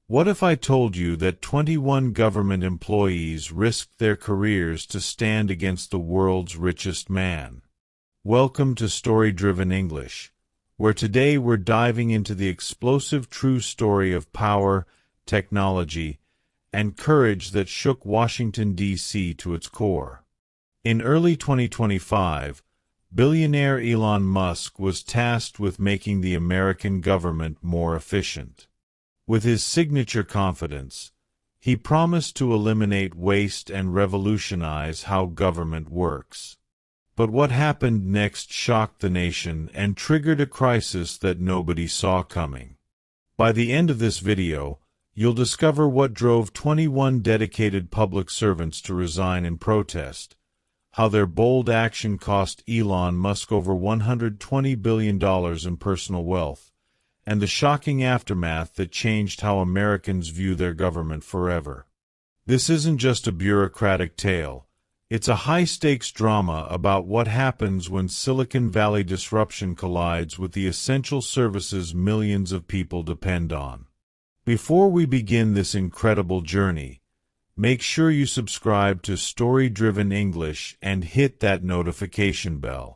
What if I told you that 21 government employees risked their careers to stand against the world's richest man? Welcome to Story-Driven English, where today we're diving into the explosive true story of power, technology, and courage that shook Washington, D.C. to its core. In early 2025, billionaire Elon Musk was tasked with making the American government more efficient. With his signature confidence, he promised to eliminate waste and revolutionize how government works. But what happened next shocked the nation and triggered a crisis that nobody saw coming. By the end of this video, you'll discover what drove 21 dedicated public servants to resign in protest, how their bold action cost Elon Musk over $120 billion in personal wealth, and the shocking aftermath that changed how Americans view their government forever. This isn't just a bureaucratic tale. It's a high-stakes drama about what happens when Silicon Valley disruption collides with the essential services millions of people depend on. Before we begin this incredible journey, make sure you subscribe to Story-Driven English and hit that notification bell.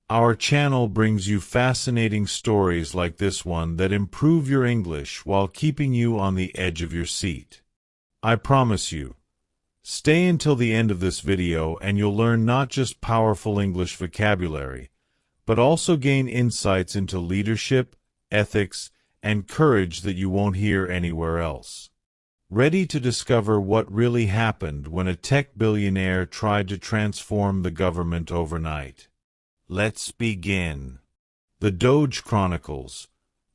Our channel brings you fascinating stories like this one that improve your English while keeping you on the edge of your seat. I promise you. Stay until the end of this video and you'll learn not just powerful English vocabulary, but also gain insights into leadership, ethics, and courage that you won't hear anywhere else. Ready to discover what really happened when a tech billionaire tried to transform the government overnight? Let's begin. The DOGE Chronicles,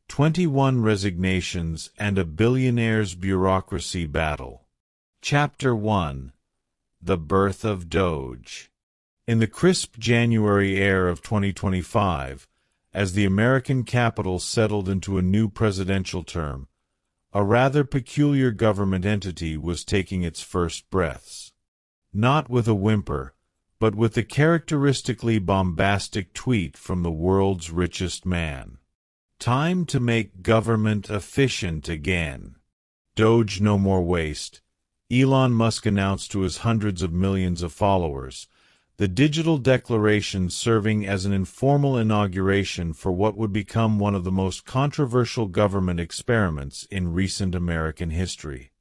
21 Resignations and a Billionaire's Bureaucracy Battle. Chapter 1. The Birth of DOGE. In the crisp January air of 2025, as the American capital settled into a new presidential term, a rather peculiar government entity was taking its first breaths. Not with a whimper, but with the characteristically bombastic tweet from the world's richest man. Time to make government efficient again. DOGE no more waste, Elon Musk announced to his hundreds of millions of followers, the digital declaration serving as an informal inauguration for what would become one of the most controversial government experiments in recent American history.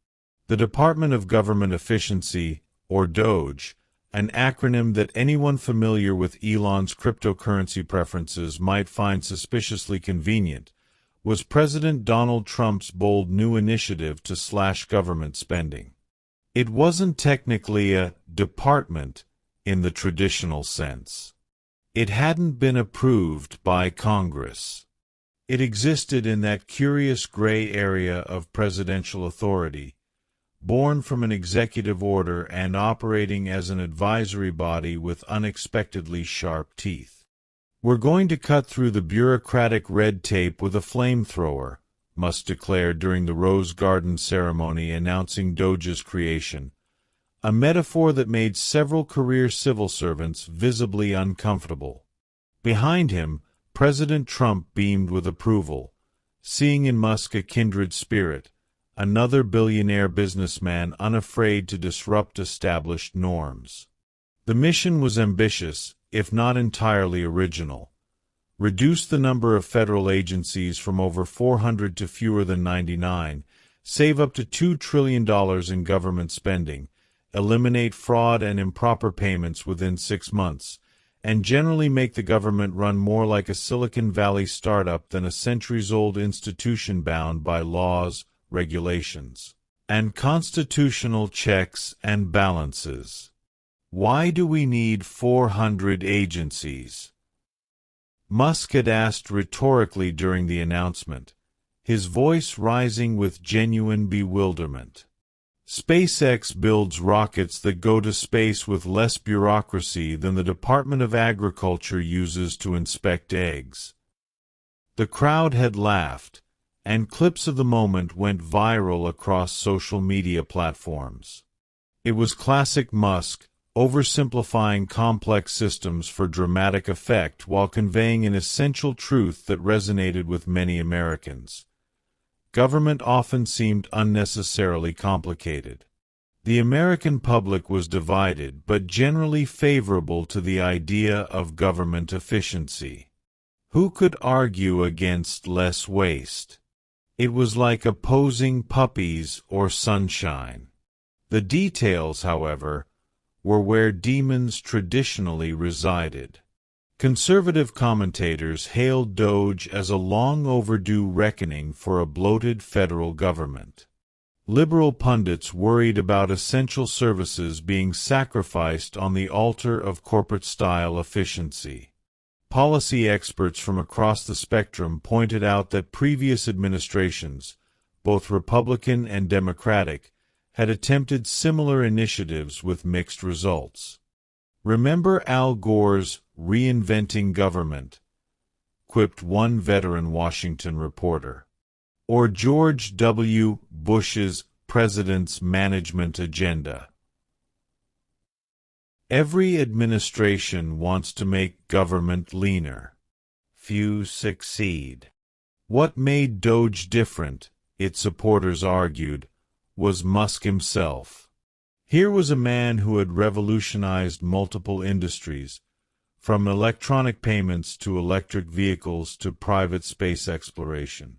The Department of Government Efficiency, or DOGE, an acronym that anyone familiar with Elon's cryptocurrency preferences might find suspiciously convenient, was President Donald Trump's bold new initiative to slash government spending. It wasn't technically a department in the traditional sense. It hadn't been approved by Congress. It existed in that curious gray area of presidential authority, born from an executive order and operating as an advisory body with unexpectedly sharp teeth. We're going to cut through the bureaucratic red tape with a flamethrower, Musk declared during the Rose Garden ceremony announcing DOGE's creation, a metaphor that made several career civil servants visibly uncomfortable. Behind him, President Trump beamed with approval, seeing in Musk a kindred spirit, another billionaire businessman unafraid to disrupt established norms. The mission was ambitious, if not entirely original. Reduce the number of federal agencies from over 400 to fewer than 99, save up to $2 trillion in government spending, eliminate fraud and improper payments within 6 months, and generally make the government run more like a Silicon Valley startup than a centuries-old institution bound by laws, regulations, and constitutional checks and balances. Why do we need 400 agencies? Musk had asked rhetorically during the announcement, his voice rising with genuine bewilderment. SpaceX builds rockets that go to space with less bureaucracy than the Department of Agriculture uses to inspect eggs. The crowd had laughed, and clips of the moment went viral across social media platforms. It was classic Musk, oversimplifying complex systems for dramatic effect while conveying an essential truth that resonated with many Americans. Government often seemed unnecessarily complicated. The American public was divided but generally favorable to the idea of government efficiency. Who could argue against less waste? It was like opposing puppies or sunshine. The details, however, were where demons traditionally resided. Conservative commentators hailed DOGE as a long-overdue reckoning for a bloated federal government. Liberal pundits worried about essential services being sacrificed on the altar of corporate-style efficiency. Policy experts from across the spectrum pointed out that previous administrations, both Republican and Democratic, had attempted similar initiatives with mixed results. "Remember Al Gore's reinventing government?" quipped one veteran Washington reporter. Or George W. Bush's president's management agenda. Every administration wants to make government leaner. Few succeed. What made DOGE different, its supporters argued, was Musk himself. Here was a man who had revolutionized multiple industries, from electronic payments to electric vehicles to private space exploration.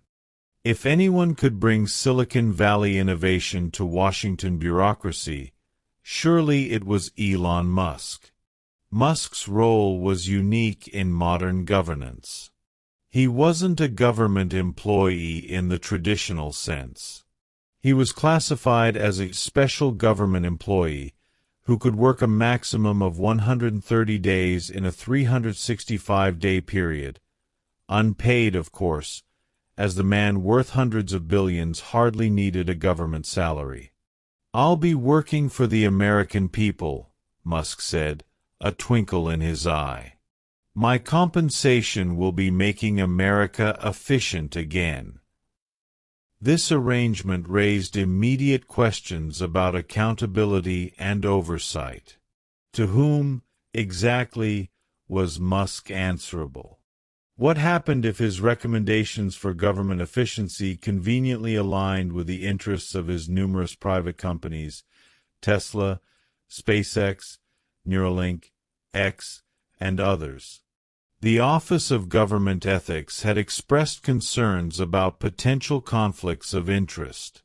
If anyone could bring Silicon Valley innovation to Washington bureaucracy, surely it was Elon Musk. Musk's role was unique in modern governance. He wasn't a government employee in the traditional sense. He was classified as a special government employee who could work a maximum of 130 days in a 365-day period, unpaid, of course, as the man worth hundreds of billions hardly needed a government salary. "I'll be working for the American people," Musk said, a twinkle in his eye. "My compensation will be making America efficient again." This arrangement raised immediate questions about accountability and oversight. To whom, exactly, was Musk answerable? What happened if his recommendations for government efficiency conveniently aligned with the interests of his numerous private companies, Tesla, SpaceX, Neuralink, X, and others? The Office of Government Ethics had expressed concerns about potential conflicts of interest.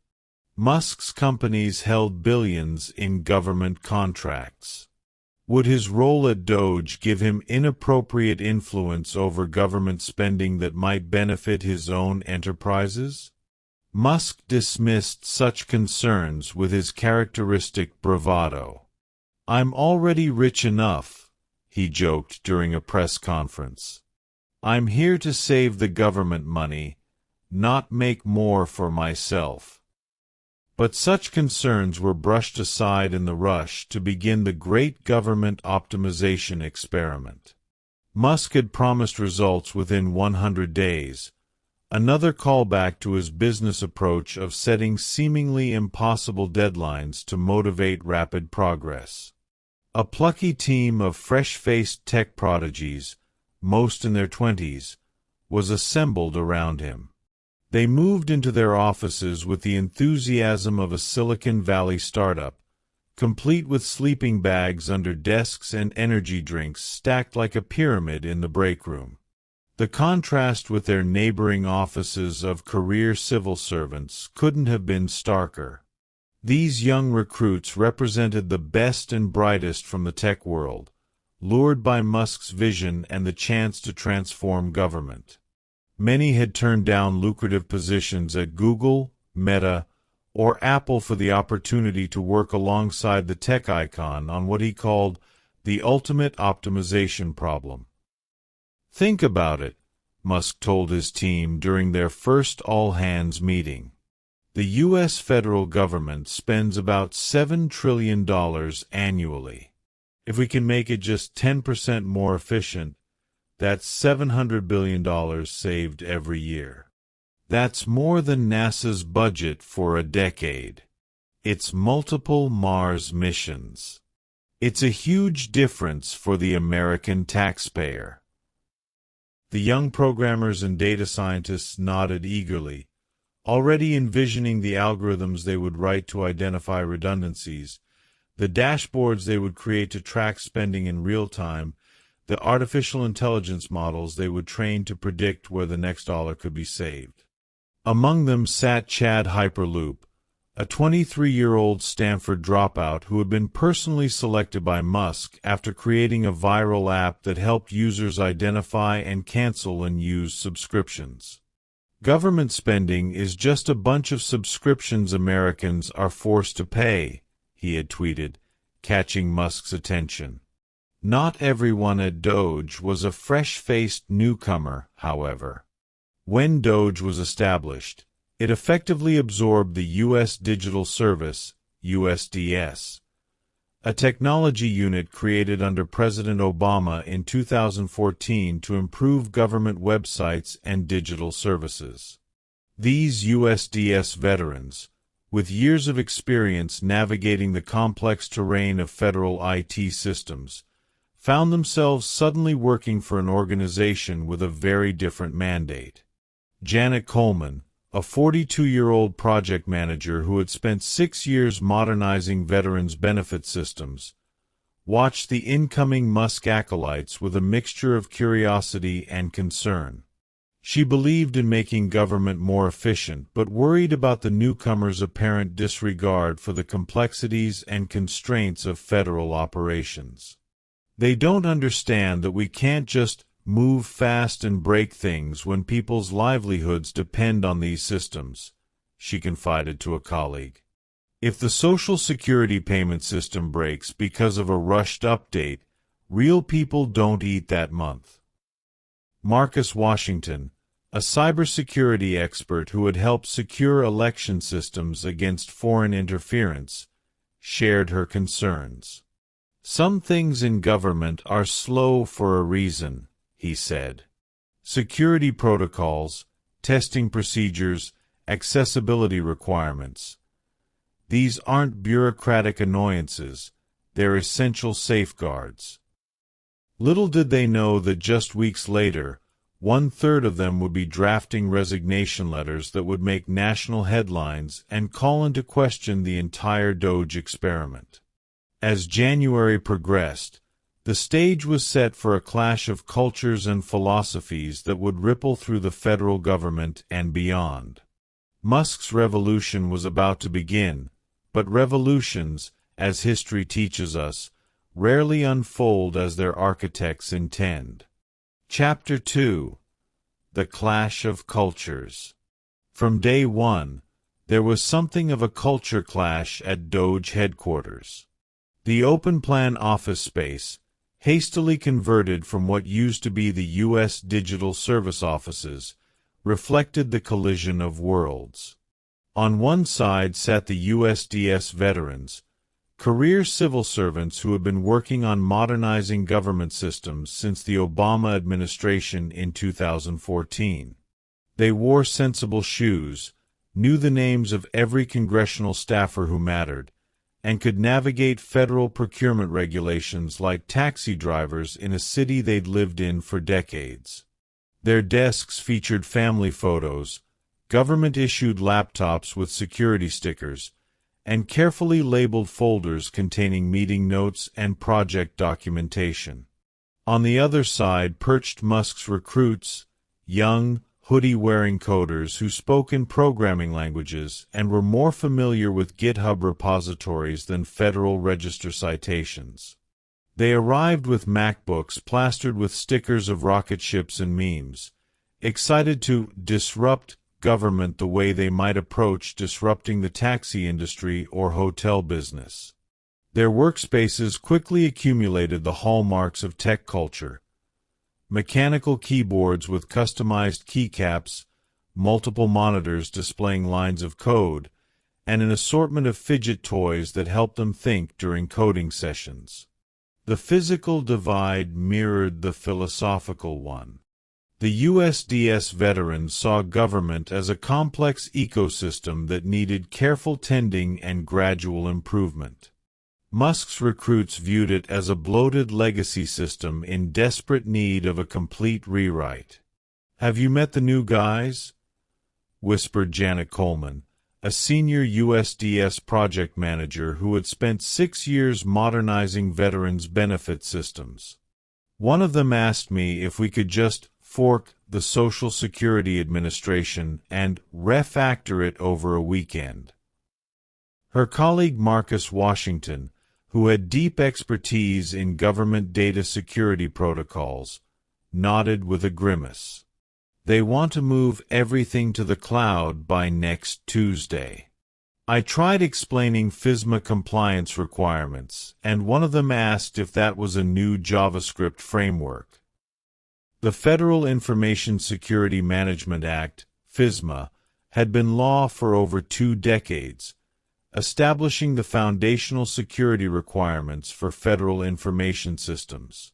Musk's companies held billions in government contracts. Would his role at DOGE give him inappropriate influence over government spending that might benefit his own enterprises? Musk dismissed such concerns with his characteristic bravado. "I'm already rich enough," he joked during a press conference. "I'm here to save the government money, not make more for myself." But such concerns were brushed aside in the rush to begin the great government optimization experiment. Musk had promised results within 100 days, another callback to his business approach of setting seemingly impossible deadlines to motivate rapid progress. A plucky team of fresh-faced tech prodigies, most in their 20s, was assembled around him. They moved into their offices with the enthusiasm of a Silicon Valley startup, complete with sleeping bags under desks and energy drinks stacked like a pyramid in the break room. The contrast with their neighboring offices of career civil servants couldn't have been starker. These young recruits represented the best and brightest from the tech world, lured by Musk's vision and the chance to transform government. Many had turned down lucrative positions at Google, Meta, or Apple for the opportunity to work alongside the tech icon on what he called the ultimate optimization problem. "Think about it," Musk told his team during their first all-hands meeting. "The U.S. federal government spends about $7 trillion annually. If we can make it just 10% more efficient, that's $700 billion saved every year. That's more than NASA's budget for a decade. It's multiple Mars missions. It's a huge difference for the American taxpayer." The young programmers and data scientists nodded eagerly, already envisioning the algorithms they would write to identify redundancies, the dashboards they would create to track spending in real time, the artificial intelligence models they would train to predict where the next dollar could be saved. Among them sat Chad Hyperloop, a 23-year-old Stanford dropout who had been personally selected by Musk after creating a viral app that helped users identify and cancel unused subscriptions. Government spending is just a bunch of subscriptions Americans are forced to pay, he had tweeted, catching Musk's attention. Not everyone at DOGE was a fresh-faced newcomer, however. When DOGE was established, it effectively absorbed the U.S. Digital Service, USDS, a technology unit created under President Obama in 2014 to improve government websites and digital services. These USDS veterans, with years of experience navigating the complex terrain of federal IT systems, found themselves suddenly working for an organization with a very different mandate. Janet Coleman, a 42-year-old project manager who had spent 6 years modernizing veterans' benefit systems, watched the incoming Musk acolytes with a mixture of curiosity and concern. She believed in making government more efficient but worried about the newcomers' apparent disregard for the complexities and constraints of federal operations. They don't understand that we can't just move fast and break things when people's livelihoods depend on these systems, she confided to a colleague. If the Social Security payment system breaks because of a rushed update, real people don't eat that month. Marcus Washington, a cybersecurity expert who had helped secure election systems against foreign interference, shared her concerns. Some things in government are slow for a reason, he said. Security protocols, testing procedures, accessibility requirements. These aren't bureaucratic annoyances, they're essential safeguards. Little did they know that just weeks later, 1/3 of them would be drafting resignation letters that would make national headlines and call into question the entire DOGE experiment. As January progressed, the stage was set for a clash of cultures and philosophies that would ripple through the federal government and beyond. Musk's revolution was about to begin, but revolutions, as history teaches us, rarely unfold as their architects intend. Chapter 2: The Clash of Cultures. From day one, there was something of a culture clash at DOGE headquarters. The open-plan office space, hastily converted from what used to be the U.S. Digital Service offices, reflected the collision of worlds. On one side sat the USDS veterans, career civil servants who had been working on modernizing government systems since the Obama administration in 2014. They wore sensible shoes, knew the names of every congressional staffer who mattered, and could navigate federal procurement regulations like taxi drivers in a city they'd lived in for decades. Their desks featured family photos, government-issued laptops with security stickers, and carefully labeled folders containing meeting notes and project documentation. On the other side perched Musk's recruits, young, hoodie-wearing coders who spoke in programming languages and were more familiar with GitHub repositories than Federal Register citations. They arrived with MacBooks plastered with stickers of rocket ships and memes, excited to disrupt government the way they might approach disrupting the taxi industry or hotel business. Their workspaces quickly accumulated the hallmarks of tech culture: mechanical keyboards with customized keycaps, multiple monitors displaying lines of code, and an assortment of fidget toys that helped them think during coding sessions. The physical divide mirrored the philosophical one. The USDS veterans saw government as a complex ecosystem that needed careful tending and gradual improvement. Musk's recruits viewed it as a bloated legacy system in desperate need of a complete rewrite. "Have you met the new guys?" whispered Janet Coleman, a senior USDS project manager who had spent 6 years modernizing veterans' benefit systems. One of them asked me if we could just fork the Social Security Administration and refactor it over a weekend. Her colleague Marcus Washington, who had deep expertise in government data security protocols, nodded with a grimace. They want to move everything to the cloud by next Tuesday. I tried explaining FISMA compliance requirements, and one of them asked if that was a new JavaScript framework. The Federal Information Security Management Act, FISMA, had been law for over 2 decades, establishing the foundational security requirements for federal information systems.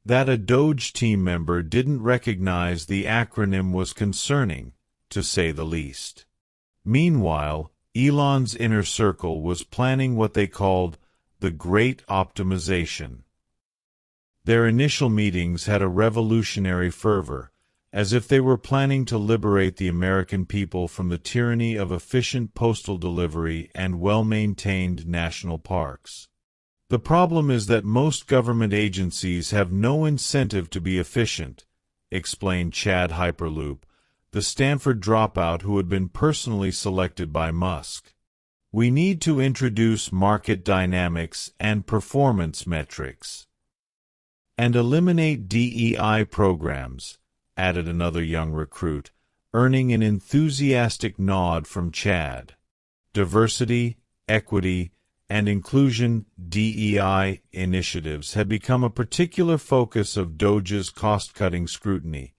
That a DOGE team member didn't recognize the acronym was concerning, to say the least. Meanwhile, Elon's inner circle was planning what they called the Great Optimization. Their initial meetings had a revolutionary fervor, as if they were planning to liberate the American people from the tyranny of efficient postal delivery and well-maintained national parks. The problem is that most government agencies have no incentive to be efficient, explained Chad Hyperloop, the Stanford dropout who had been personally selected by Musk. We need to introduce market dynamics and performance metrics. And eliminate DEI programs, added another young recruit, earning an enthusiastic nod from Chad. Diversity, equity, and inclusion DEI initiatives had become a particular focus of DOGE's cost-cutting scrutiny,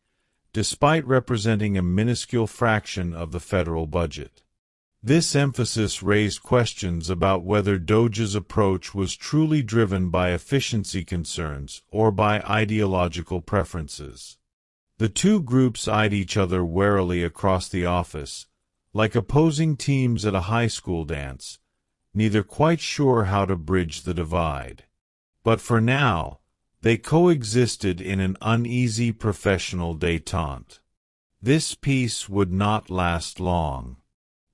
despite representing a minuscule fraction of the federal budget. This emphasis raised questions about whether DOGE's approach was truly driven by efficiency concerns or by ideological preferences. The two groups eyed each other warily across the office, like opposing teams at a high school dance, neither quite sure how to bridge the divide. But for now, they coexisted in an uneasy professional détente. This peace would not last long.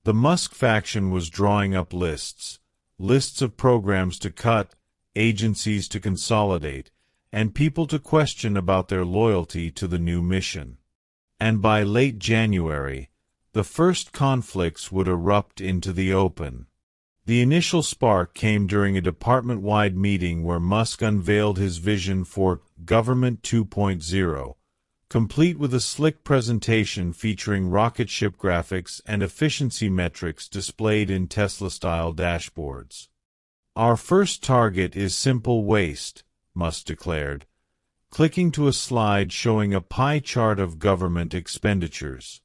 The Musk faction was drawing up lists of programs to cut, agencies to consolidate, and people to question about their loyalty to the new mission. And by late January, the first conflicts would erupt into the open. The initial spark came during a department-wide meeting where Musk unveiled his vision for Government 2.0, complete with a slick presentation featuring rocket ship graphics and efficiency metrics displayed in Tesla-style dashboards. Our first target is simple waste, Musk declared, clicking to a slide showing a pie chart of government expenditures.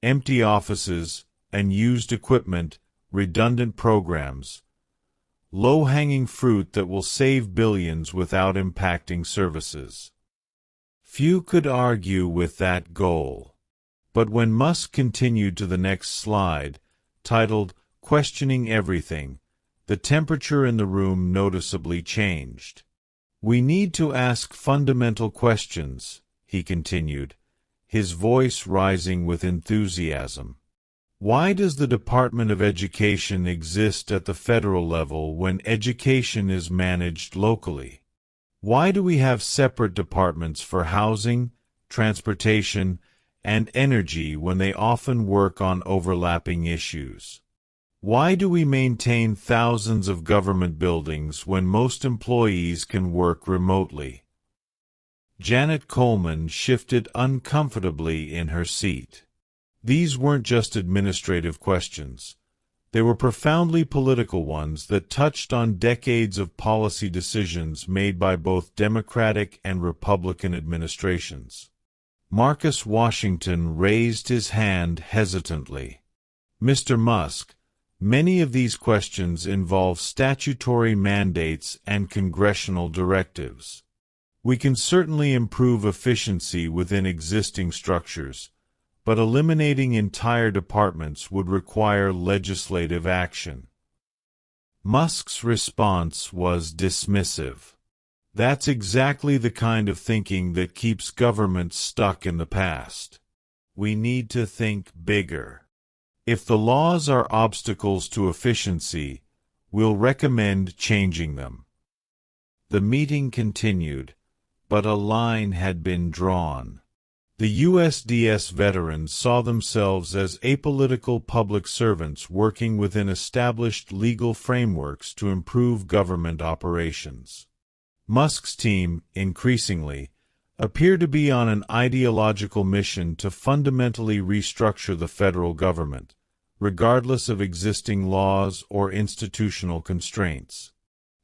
Empty offices, unused equipment, redundant programs. Low-hanging fruit that will save billions without impacting services. Few could argue with that goal. But when Musk continued to the next slide, titled Questioning Everything, the temperature in the room noticeably changed. We need to ask fundamental questions, he continued, his voice rising with enthusiasm. Why does the Department of Education exist at the federal level when education is managed locally? Why do we have separate departments for housing, transportation, and energy when they often work on overlapping issues? Why do we maintain thousands of government buildings when most employees can work remotely? Janet Coleman shifted uncomfortably in her seat. These weren't just administrative questions. They were profoundly political ones that touched on decades of policy decisions made by both Democratic and Republican administrations. Marcus Washington raised his hand hesitantly. Mr. Musk, many of these questions involve statutory mandates and congressional directives. We can certainly improve efficiency within existing structures, but eliminating entire departments would require legislative action. Musk's response was dismissive. That's exactly the kind of thinking that keeps government stuck in the past. We need to think bigger. If the laws are obstacles to efficiency, we'll recommend changing them. The meeting continued, but a line had been drawn. The USDS veterans saw themselves as apolitical public servants working within established legal frameworks to improve government operations. Musk's team, increasingly, appeared to be on an ideological mission to fundamentally restructure the federal government, regardless of existing laws or institutional constraints.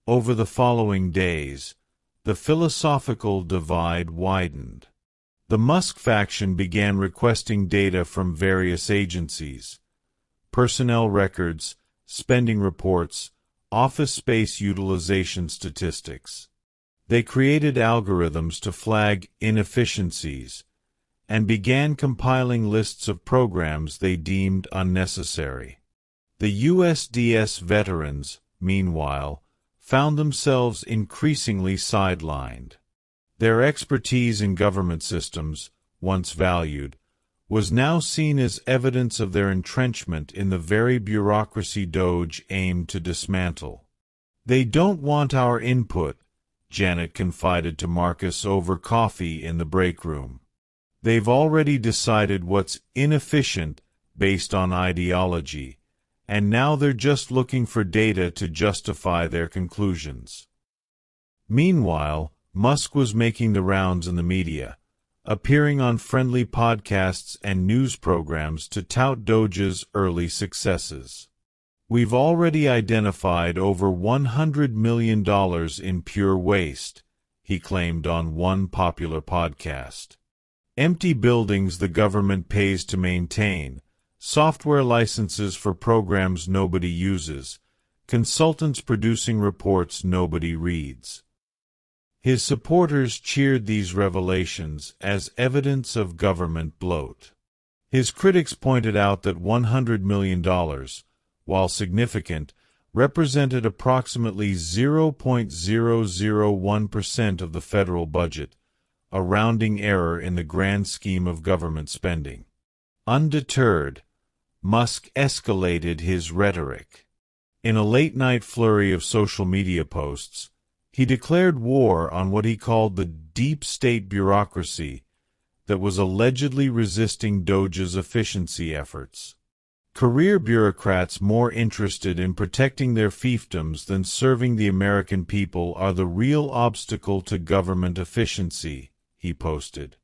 Over the following days, the philosophical divide widened. The Musk faction began requesting data from various agencies: personnel records, spending reports, office space utilization statistics. They created algorithms to flag inefficiencies and began compiling lists of programs they deemed unnecessary. The USDS veterans, meanwhile, found themselves increasingly sidelined. Their expertise in government systems, once valued, was now seen as evidence of their entrenchment in the very bureaucracy DOGE aimed to dismantle. "They don't want our input," Janet confided to Marcus over coffee in the break room. "They've already decided what's inefficient based on ideology, and now they're just looking for data to justify their conclusions." Meanwhile, Musk was making the rounds in the media, appearing on friendly podcasts and news programs to tout DOGE's early successes. "We've already identified over $100 million in pure waste," he claimed on one popular podcast. "Empty buildings the government pays to maintain, software licenses for programs nobody uses, consultants producing reports nobody reads." His supporters cheered these revelations as evidence of government bloat. His critics pointed out that $100 million, while significant, represented approximately 0.001% of the federal budget, a rounding error in the grand scheme of government spending. Undeterred, Musk escalated his rhetoric. In a late-night flurry of social media posts, he declared war on what he called the deep state bureaucracy that was allegedly resisting DOGE's efficiency efforts. "Career bureaucrats more interested in protecting their fiefdoms than serving the American people are the real obstacle to government efficiency," he posted.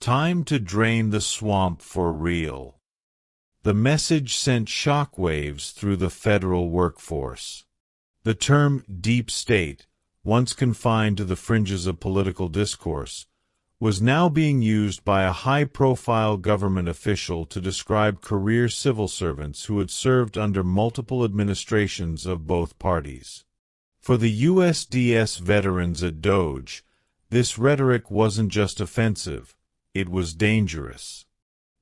"Time to drain the swamp for real." The message sent shockwaves through the federal workforce. The term deep state, once confined to the fringes of political discourse, was now being used by a high-profile government official to describe career civil servants who had served under multiple administrations of both parties. For the USDS veterans at DOGE, this rhetoric wasn't just offensive, it was dangerous.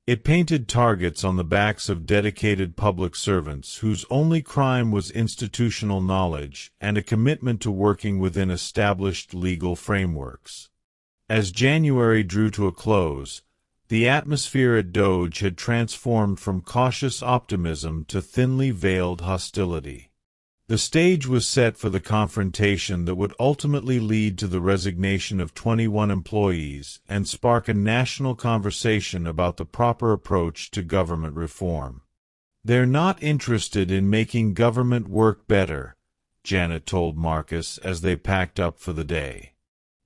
It painted targets on the backs of dedicated public servants whose only crime was institutional knowledge and a commitment to working within established legal frameworks. As January drew to a close, the atmosphere at DOGE had transformed from cautious optimism to thinly veiled hostility. The stage was set for the confrontation that would ultimately lead to the resignation of 21 employees and spark a national conversation about the proper approach to government reform. "They're not interested in making government work better," Janet told Marcus as they packed up for the day.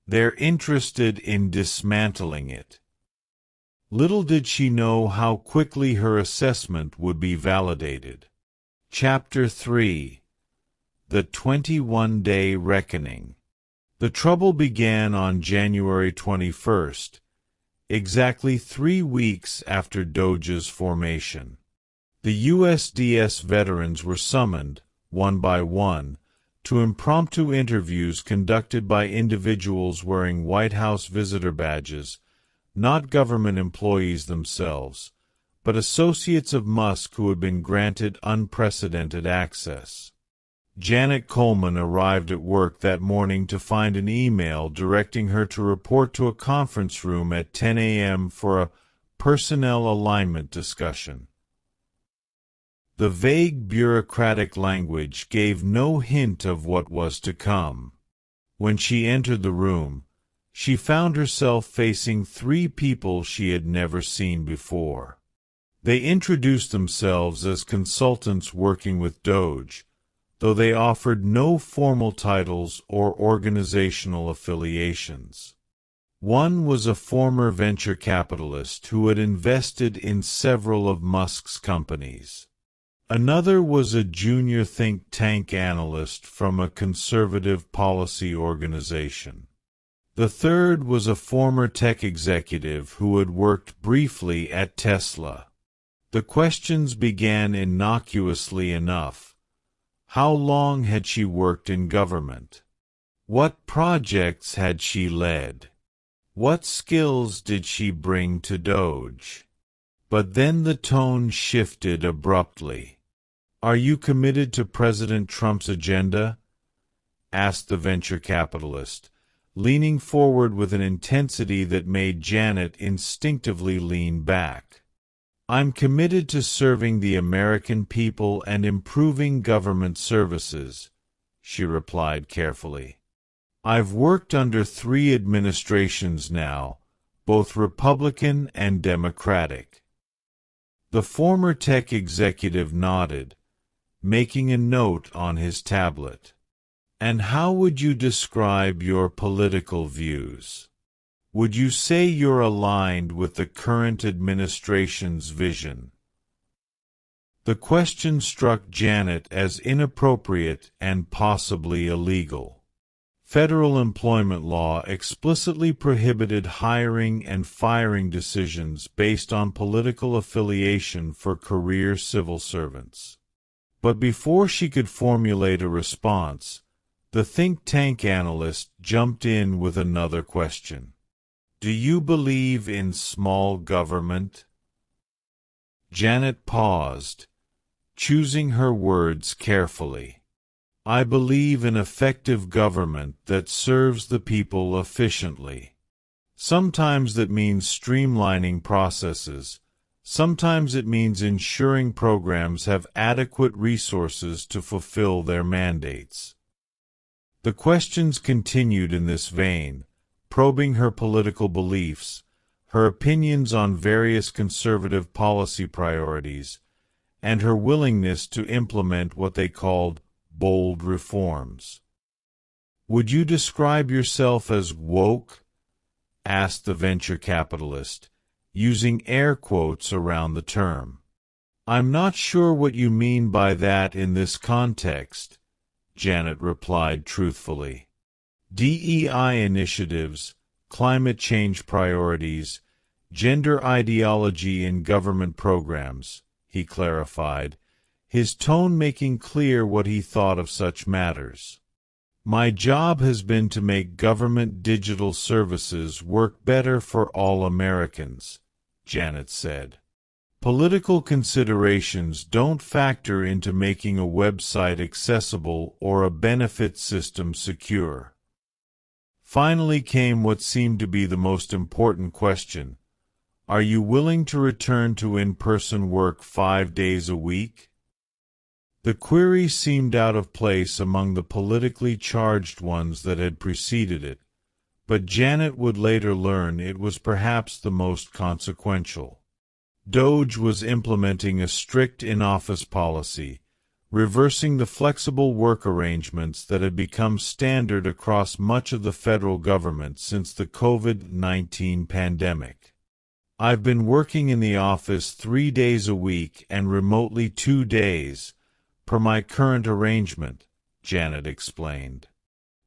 "They're interested in dismantling it." Little did she know how quickly her assessment would be validated. Chapter 3: The 21-Day Reckoning. The trouble began on January 21st, exactly 3 weeks after DOGE's formation. The USDS veterans were summoned, one by one, to impromptu interviews conducted by individuals wearing White House visitor badges, not government employees themselves, but associates of Musk who had been granted unprecedented access. Janet Coleman arrived at work that morning to find an email directing her to report to a conference room at 10 a.m. for a personnel alignment discussion. The vague bureaucratic language gave no hint of what was to come. When she entered the room, she found herself facing three people she had never seen before. They introduced themselves as consultants working with DOGE, though they offered no formal titles or organizational affiliations. One was a former venture capitalist who had invested in several of Musk's companies. Another was a junior think tank analyst from a conservative policy organization. The third was a former tech executive who had worked briefly at Tesla. The questions began innocuously enough. How long had she worked in government? What projects had she led? What skills did she bring to DOGE? But then the tone shifted abruptly. "Are you committed to President Trump's agenda?" asked the venture capitalist, leaning forward with an intensity that made Janet instinctively lean back. "I'm committed to serving the American people and improving government services," she replied carefully. "I've worked under 3 administrations now, both Republican and Democratic." The former tech executive nodded, making a note on his tablet. "And how would you describe your political views? Would you say you're aligned with the current administration's vision?" The question struck Janet as inappropriate and possibly illegal. Federal employment law explicitly prohibited hiring and firing decisions based on political affiliation for career civil servants. But before she could formulate a response, the think tank analyst jumped in with another question. "Do you believe in small government?" Janet paused, choosing her words carefully. "I believe in effective government that serves the people efficiently. Sometimes that means streamlining processes. Sometimes it means ensuring programs have adequate resources to fulfill their mandates." The questions continued in this vein, probing her political beliefs, her opinions on various conservative policy priorities, and her willingness to implement what they called bold reforms. "Would you describe yourself as woke?" asked the venture capitalist, using air quotes around the term. "I'm not sure what you mean by that in this context," Janet replied truthfully. "DEI initiatives, climate change priorities, gender ideology in government programs," he clarified, his tone making clear what he thought of such matters. "My job has been to make government digital services work better for all Americans," Janet said. "Political considerations don't factor into making a website accessible or a benefit system secure." Finally came what seemed to be the most important question. "Are you willing to return to in-person work 5 days a week?" The query seemed out of place among the politically charged ones that had preceded it, but Janet would later learn it was perhaps the most consequential. DOGE was implementing a strict in-office policy, reversing the flexible work arrangements that had become standard across much of the federal government since the COVID-19 pandemic. "I've been working in the office 3 days a week and remotely 2 days, per my current arrangement," Janet explained.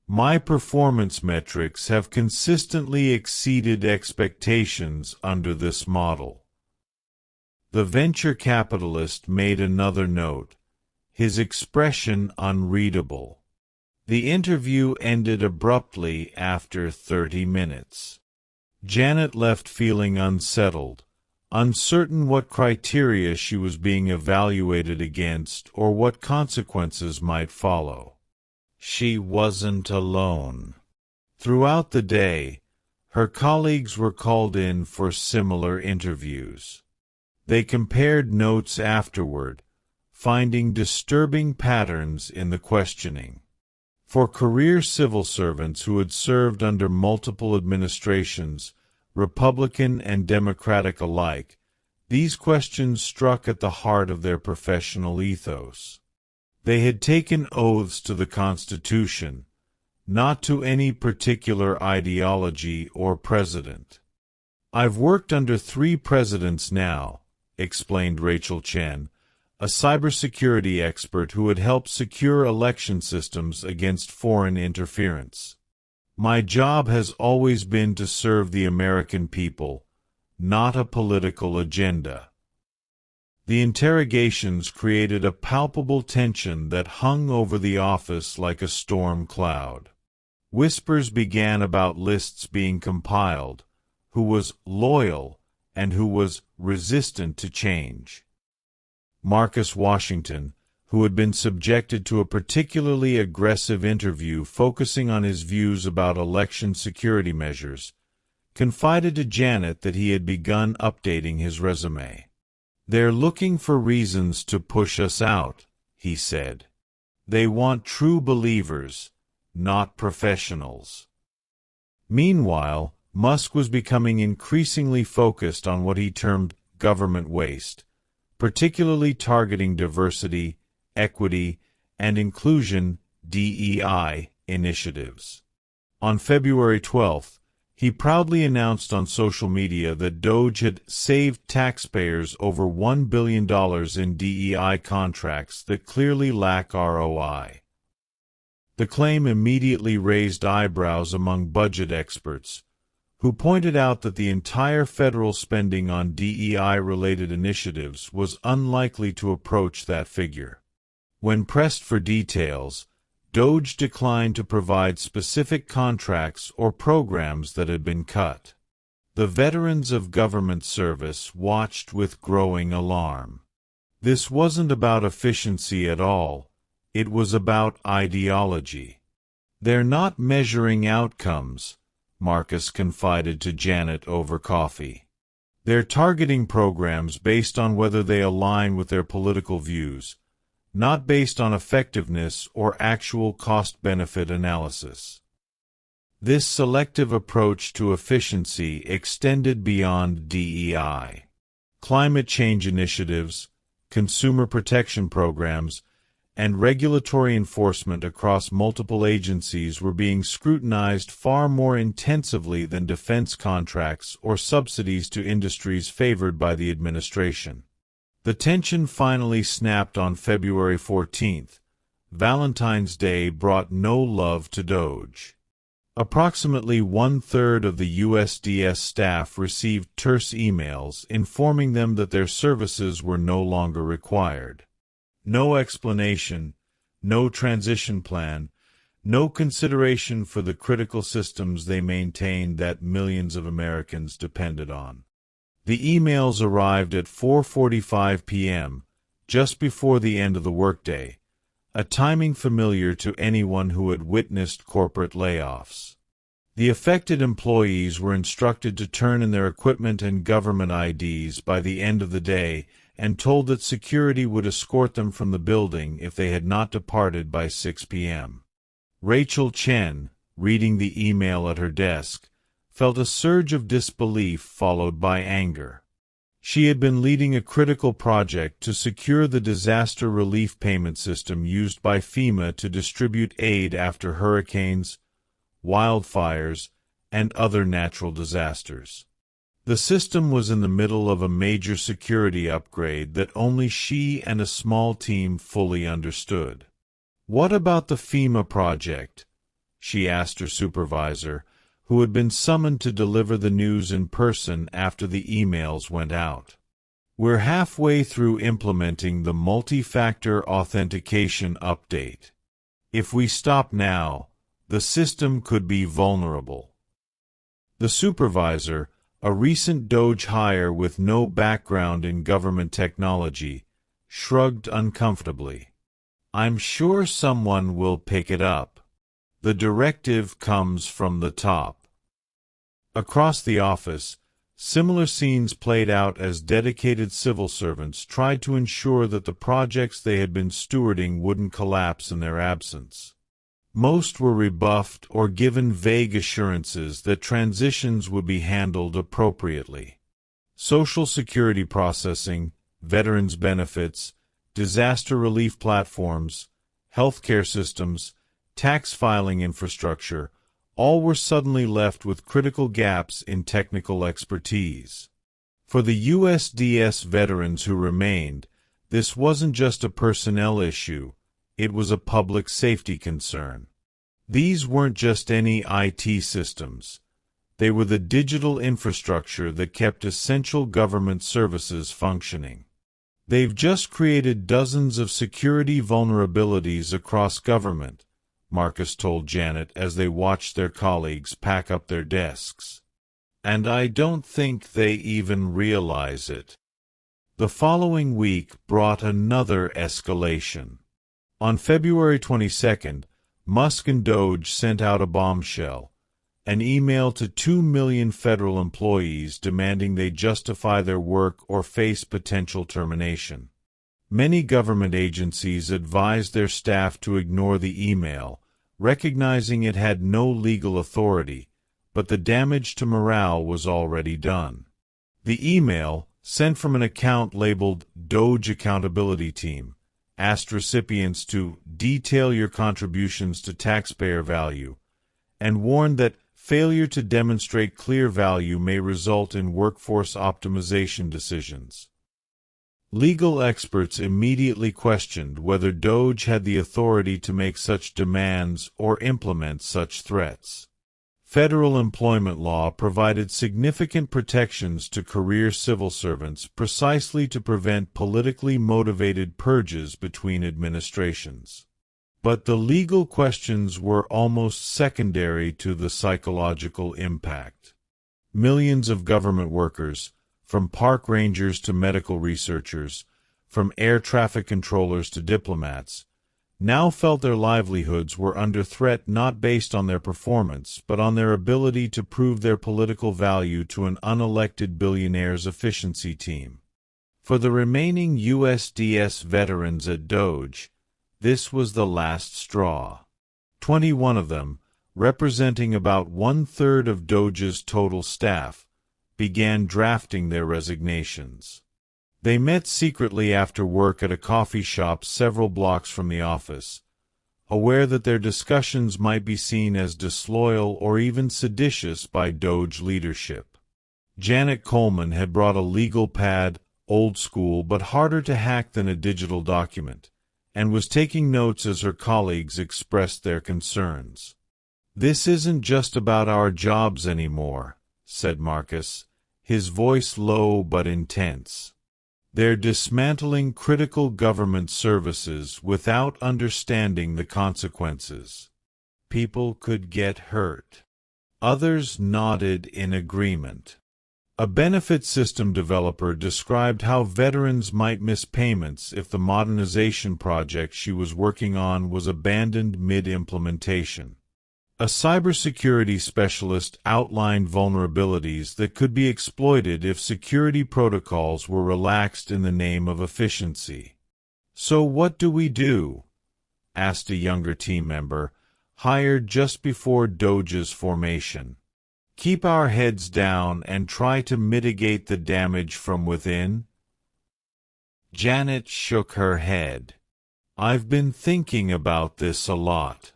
"My performance metrics have consistently exceeded expectations under this model." The venture capitalist made another note, his expression unreadable. The interview ended abruptly after 30 minutes. Janet left feeling unsettled, uncertain what criteria she was being evaluated against or what consequences might follow. She wasn't alone. Throughout the day, her colleagues were called in for similar interviews. They compared notes afterward, finding disturbing patterns in the questioning. For career civil servants who had served under multiple administrations, Republican and Democratic alike, these questions struck at the heart of their professional ethos. They had taken oaths to the Constitution, not to any particular ideology or president. "I've worked under 3 presidents now," explained Rachel Chen, a cybersecurity expert who had helped secure election systems against foreign interference. "My job has always been to serve the American people, not a political agenda." The interrogations created a palpable tension that hung over the office like a storm cloud. Whispers began about lists being compiled, who was loyal and who was resistant to change. Marcus Washington, who had been subjected to a particularly aggressive interview focusing on his views about election security measures, confided to Janet that he had begun updating his resume. "They're looking for reasons to push us out," he said. "They want true believers, not professionals." Meanwhile, Musk was becoming increasingly focused on what he termed government waste, particularly targeting diversity, equity, and inclusion (DEI) initiatives. On February 12th, he proudly announced on social media that DOGE had saved taxpayers over $1 billion in DEI contracts that clearly lack ROI. The claim immediately raised eyebrows among budget experts, who pointed out that the entire federal spending on DEI-related initiatives was unlikely to approach that figure. When pressed for details, DOGE declined to provide specific contracts or programs that had been cut. The veterans of government service watched with growing alarm. This wasn't about efficiency at all, it was about ideology. "They're not measuring outcomes," Marcus confided to Janet over coffee. "They're targeting programs based on whether they align with their political views, not based on effectiveness or actual cost-benefit analysis." This selective approach to efficiency extended beyond DEI. Climate change initiatives, consumer protection programs, and regulatory enforcement across multiple agencies were being scrutinized far more intensively than defense contracts or subsidies to industries favored by the administration. The tension finally snapped on February 14th. Valentine's Day brought no love to DOGE. Approximately 1/3 of the USDS staff received terse emails informing them that their services were no longer required. No explanation, no transition plan, no consideration for the critical systems they maintained that millions of Americans depended on. The emails arrived at 4:45 p.m., just before the end of the workday, a timing familiar to anyone who had witnessed corporate layoffs. The affected employees were instructed to turn in their equipment and government IDs by the end of the day and told that security would escort them from the building if they had not departed by 6 p.m. Rachel Chen, reading the email at her desk, felt a surge of disbelief followed by anger. She had been leading a critical project to secure the disaster relief payment system used by FEMA to distribute aid after hurricanes, wildfires, and other natural disasters. The system was in the middle of a major security upgrade that only she and a small team fully understood. "What about the FEMA project?" she asked her supervisor, who had been summoned to deliver the news in person after the emails went out. "We're halfway through implementing the multi-factor authentication update. If we stop now, the system could be vulnerable." The supervisor, a recent DOGE hire with no background in government technology, shrugged uncomfortably. "I'm sure someone will pick it up. The directive comes from the top." Across the office, Similar scenes played out as dedicated civil servants tried to ensure that the projects they had been stewarding wouldn't collapse in their absence. Most were rebuffed or given vague assurances that transitions would be handled appropriately. Social security processing, veterans benefits, disaster relief platforms, healthcare systems, tax filing infrastructure, all were suddenly left with critical gaps in technical expertise. For the USDS veterans who remained, this wasn't just a personnel issue, it was a public safety concern. These weren't just any IT systems. They were the digital infrastructure that kept essential government services functioning. They've just created dozens of security vulnerabilities across government, Marcus told Janet as they watched their colleagues pack up their desks. And I don't think they even realize it. The following week brought another escalation. On February 22nd, Musk and DOGE sent out a bombshell, an email to 2 million federal employees demanding they justify their work or face potential termination. Many government agencies advised their staff to ignore the email, recognizing it had no legal authority, but the damage to morale was already done. The email, sent from an account labeled DOGE Accountability Team, asked recipients to detail your contributions to taxpayer value, and warned that failure to demonstrate clear value may result in workforce optimization decisions. Legal experts immediately questioned whether DOGE had the authority to make such demands or implement such threats. Federal employment law provided significant protections to career civil servants precisely to prevent politically motivated purges between administrations. But the legal questions were almost secondary to the psychological impact. Millions of government workers, from park rangers to medical researchers, from air traffic controllers to diplomats, now felt their livelihoods were under threat not based on their performance but on their ability to prove their political value to an unelected billionaire's efficiency team. For the remaining USDS veterans at DOGE, this was the last straw. 21 of them, representing about one-third of DOGE's total staff, began drafting their resignations. They met secretly after work at a coffee shop several blocks from the office, aware that their discussions might be seen as disloyal or even seditious by DOGE leadership. Janet Coleman had brought a legal pad, old school but harder to hack than a digital document, and was taking notes as her colleagues expressed their concerns. "This isn't just about our jobs anymore," said Marcus, his voice low but intense. "They're dismantling critical government services without understanding the consequences. People could get hurt." Others nodded in agreement. A benefit system developer described how veterans might miss payments if the modernization project she was working on was abandoned mid-implementation. A cybersecurity specialist outlined vulnerabilities that could be exploited if security protocols were relaxed in the name of efficiency. "So what do we do?" asked a younger team member, hired just before DOGE's formation. "Keep our heads down and try to mitigate the damage from within?" Janet shook her head. "I've been thinking about this a lot.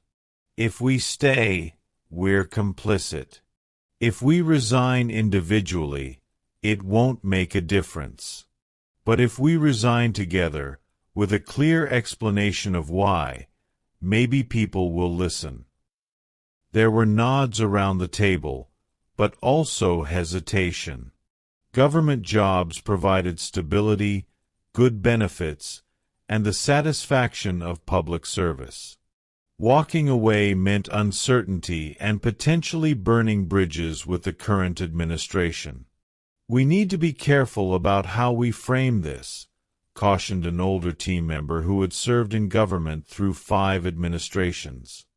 If we stay, we're complicit. If we resign individually, it won't make a difference. But if we resign together, with a clear explanation of why, maybe people will listen." There were nods around the table, but also hesitation. Government jobs provided stability, good benefits, and the satisfaction of public service. Walking away meant uncertainty and potentially burning bridges with the current administration. "We need to be careful about how we frame this," cautioned an older team member who had served in government through 5 administrations.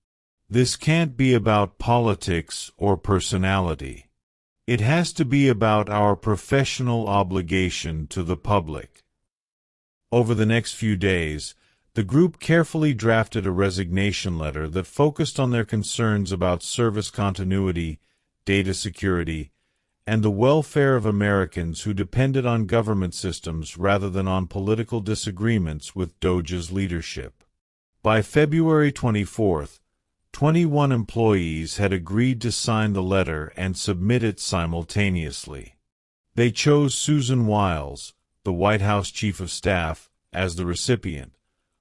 "This can't be about politics or personality. It has to be about our professional obligation to the public. Over the next few days, the group carefully drafted a resignation letter that focused on their concerns about service continuity, data security, and the welfare of Americans who depended on government systems rather than on political disagreements with DOGE's leadership. By February 24th, 21 employees had agreed to sign the letter and submit it simultaneously. They chose Susan Wiles, the White House Chief of Staff, as the recipient,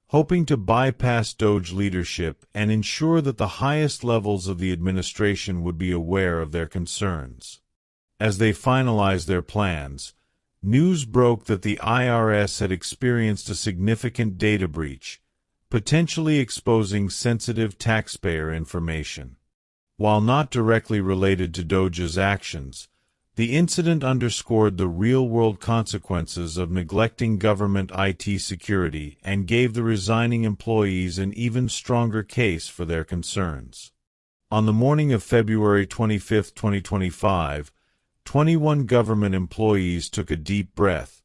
hoping to bypass DOGE leadership and ensure that the highest levels of the administration would be aware of their concerns. As they finalized their plans, news broke that the IRS had experienced a significant data breach, potentially exposing sensitive taxpayer information. While not directly related to DOGE's actions, the incident underscored the real-world consequences of neglecting government IT security and gave the resigning employees an even stronger case for their concerns. On the morning of February 25, 2025, 21 government employees took a deep breath,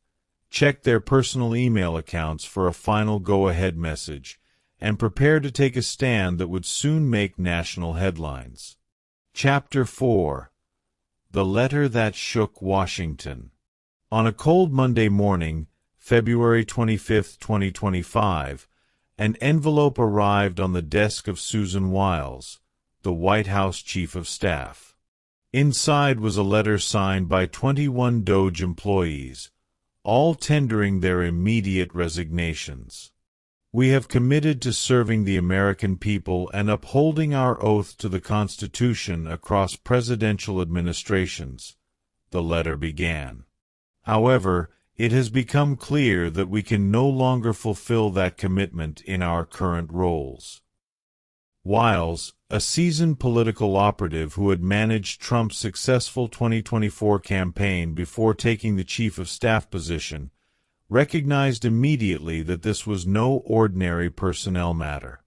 checked their personal email accounts for a final go-ahead message, and prepared to take a stand that would soon make national headlines. Chapter 4: The Letter That Shook Washington. On a cold Monday morning, February 25, 2025, an envelope arrived on the desk of Susan Wiles, the White House Chief of Staff. Inside was a letter signed by 21 DOGE employees, all tendering their immediate resignations. "We have committed to serving the American people and upholding our oath to the Constitution across presidential administrations," the letter began. However, it has become clear that we can no longer fulfill that commitment in our current roles. Wiles, a seasoned political operative who had managed Trump's successful 2024 campaign before taking the Chief of Staff position, recognized immediately that this was no ordinary personnel matter.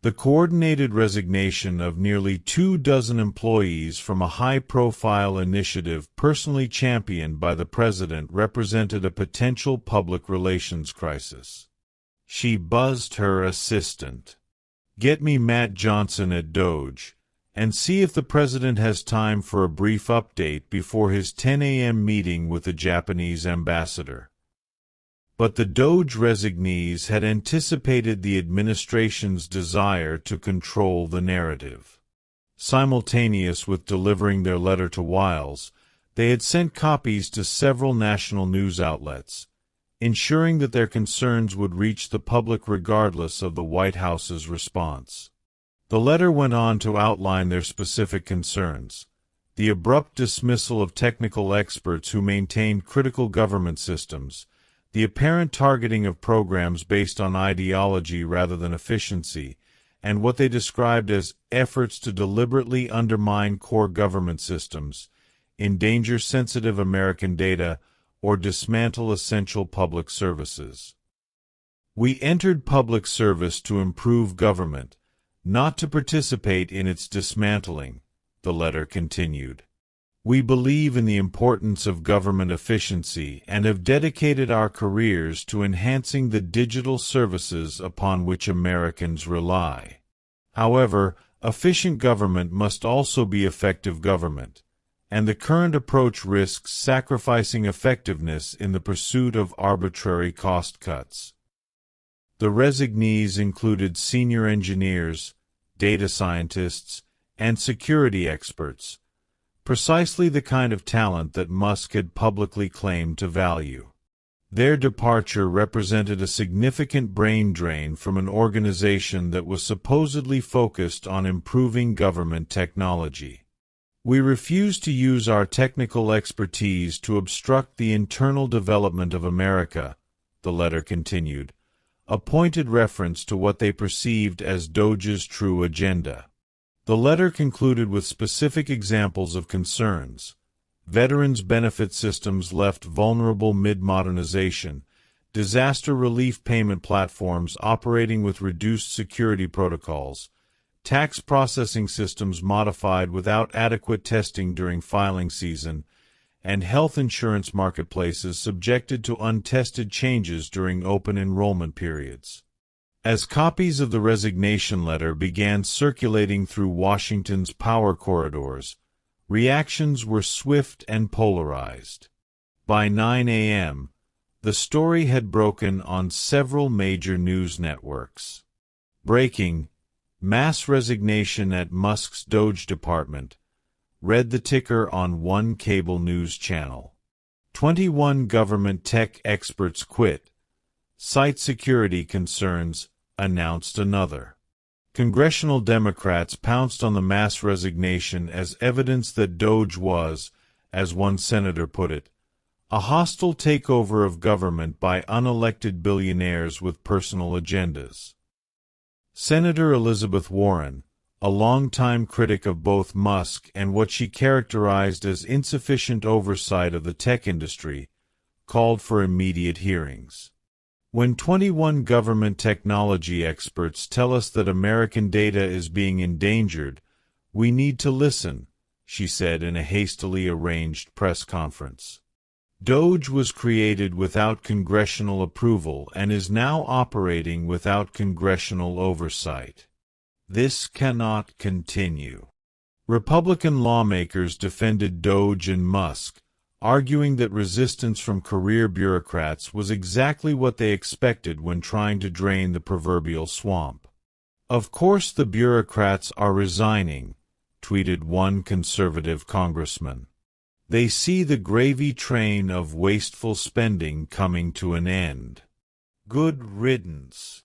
The coordinated resignation of nearly 24 employees from a high-profile initiative personally championed by the president represented a potential public relations crisis. She buzzed her assistant. "Get me Matt Johnson at DOGE, and see if the president has time for a brief update before his 10 a.m. meeting with the Japanese ambassador." But the DOGE resignees had anticipated the administration's desire to control the narrative. Simultaneous with delivering their letter to Wiles, they had sent copies to several national news outlets, ensuring that their concerns would reach the public regardless of the White House's response. The letter went on to outline their specific concerns: the abrupt dismissal of technical experts who maintained critical government systems, the apparent targeting of programs based on ideology rather than efficiency, and what they described as efforts to deliberately undermine core government systems, endanger sensitive American data, or dismantle essential public services. "We entered public service to improve government, not to participate in its dismantling," the letter continued. "We believe in the importance of government efficiency and have dedicated our careers to enhancing the digital services upon which Americans rely. However, efficient government must also be effective government, and the current approach risks sacrificing effectiveness in the pursuit of arbitrary cost cuts." The resignees included senior engineers, data scientists, and security experts, precisely the kind of talent that Musk had publicly claimed to value. Their departure represented a significant brain drain from an organization that was supposedly focused on improving government technology. "We refuse to use our technical expertise to obstruct the internal development of America," the letter continued, a pointed reference to what they perceived as DOGE's true agenda. The letter concluded with specific examples of concerns: veterans' benefit systems left vulnerable mid-modernization, disaster relief payment platforms operating with reduced security protocols, tax processing systems modified without adequate testing during filing season, and health insurance marketplaces subjected to untested changes during open enrollment periods. As copies of the resignation letter began circulating through Washington's power corridors, reactions were swift and polarized. By 9 a.m., the story had broken on several major news networks. Breaking: mass resignation at Musk's DOGE department, read the ticker on one cable news channel. 21 government tech experts quit. Site security concerns, announced another. Congressional Democrats pounced on the mass resignation as evidence that DOGE was, as one senator put it, a hostile takeover of government by unelected billionaires with personal agendas. Senator Elizabeth Warren, a longtime critic of both Musk and what she characterized as insufficient oversight of the tech industry, called for immediate hearings. When 21 government technology experts tell us that American data is being endangered, we need to listen, she said in a hastily arranged press conference. DOGE was created without congressional approval and is now operating without congressional oversight. This cannot continue. Republican lawmakers defended DOGE and Musk, arguing that resistance from career bureaucrats was exactly what they expected when trying to drain the proverbial swamp. Of course the bureaucrats are resigning, tweeted one conservative congressman. They see the gravy train of wasteful spending coming to an end. Good riddance.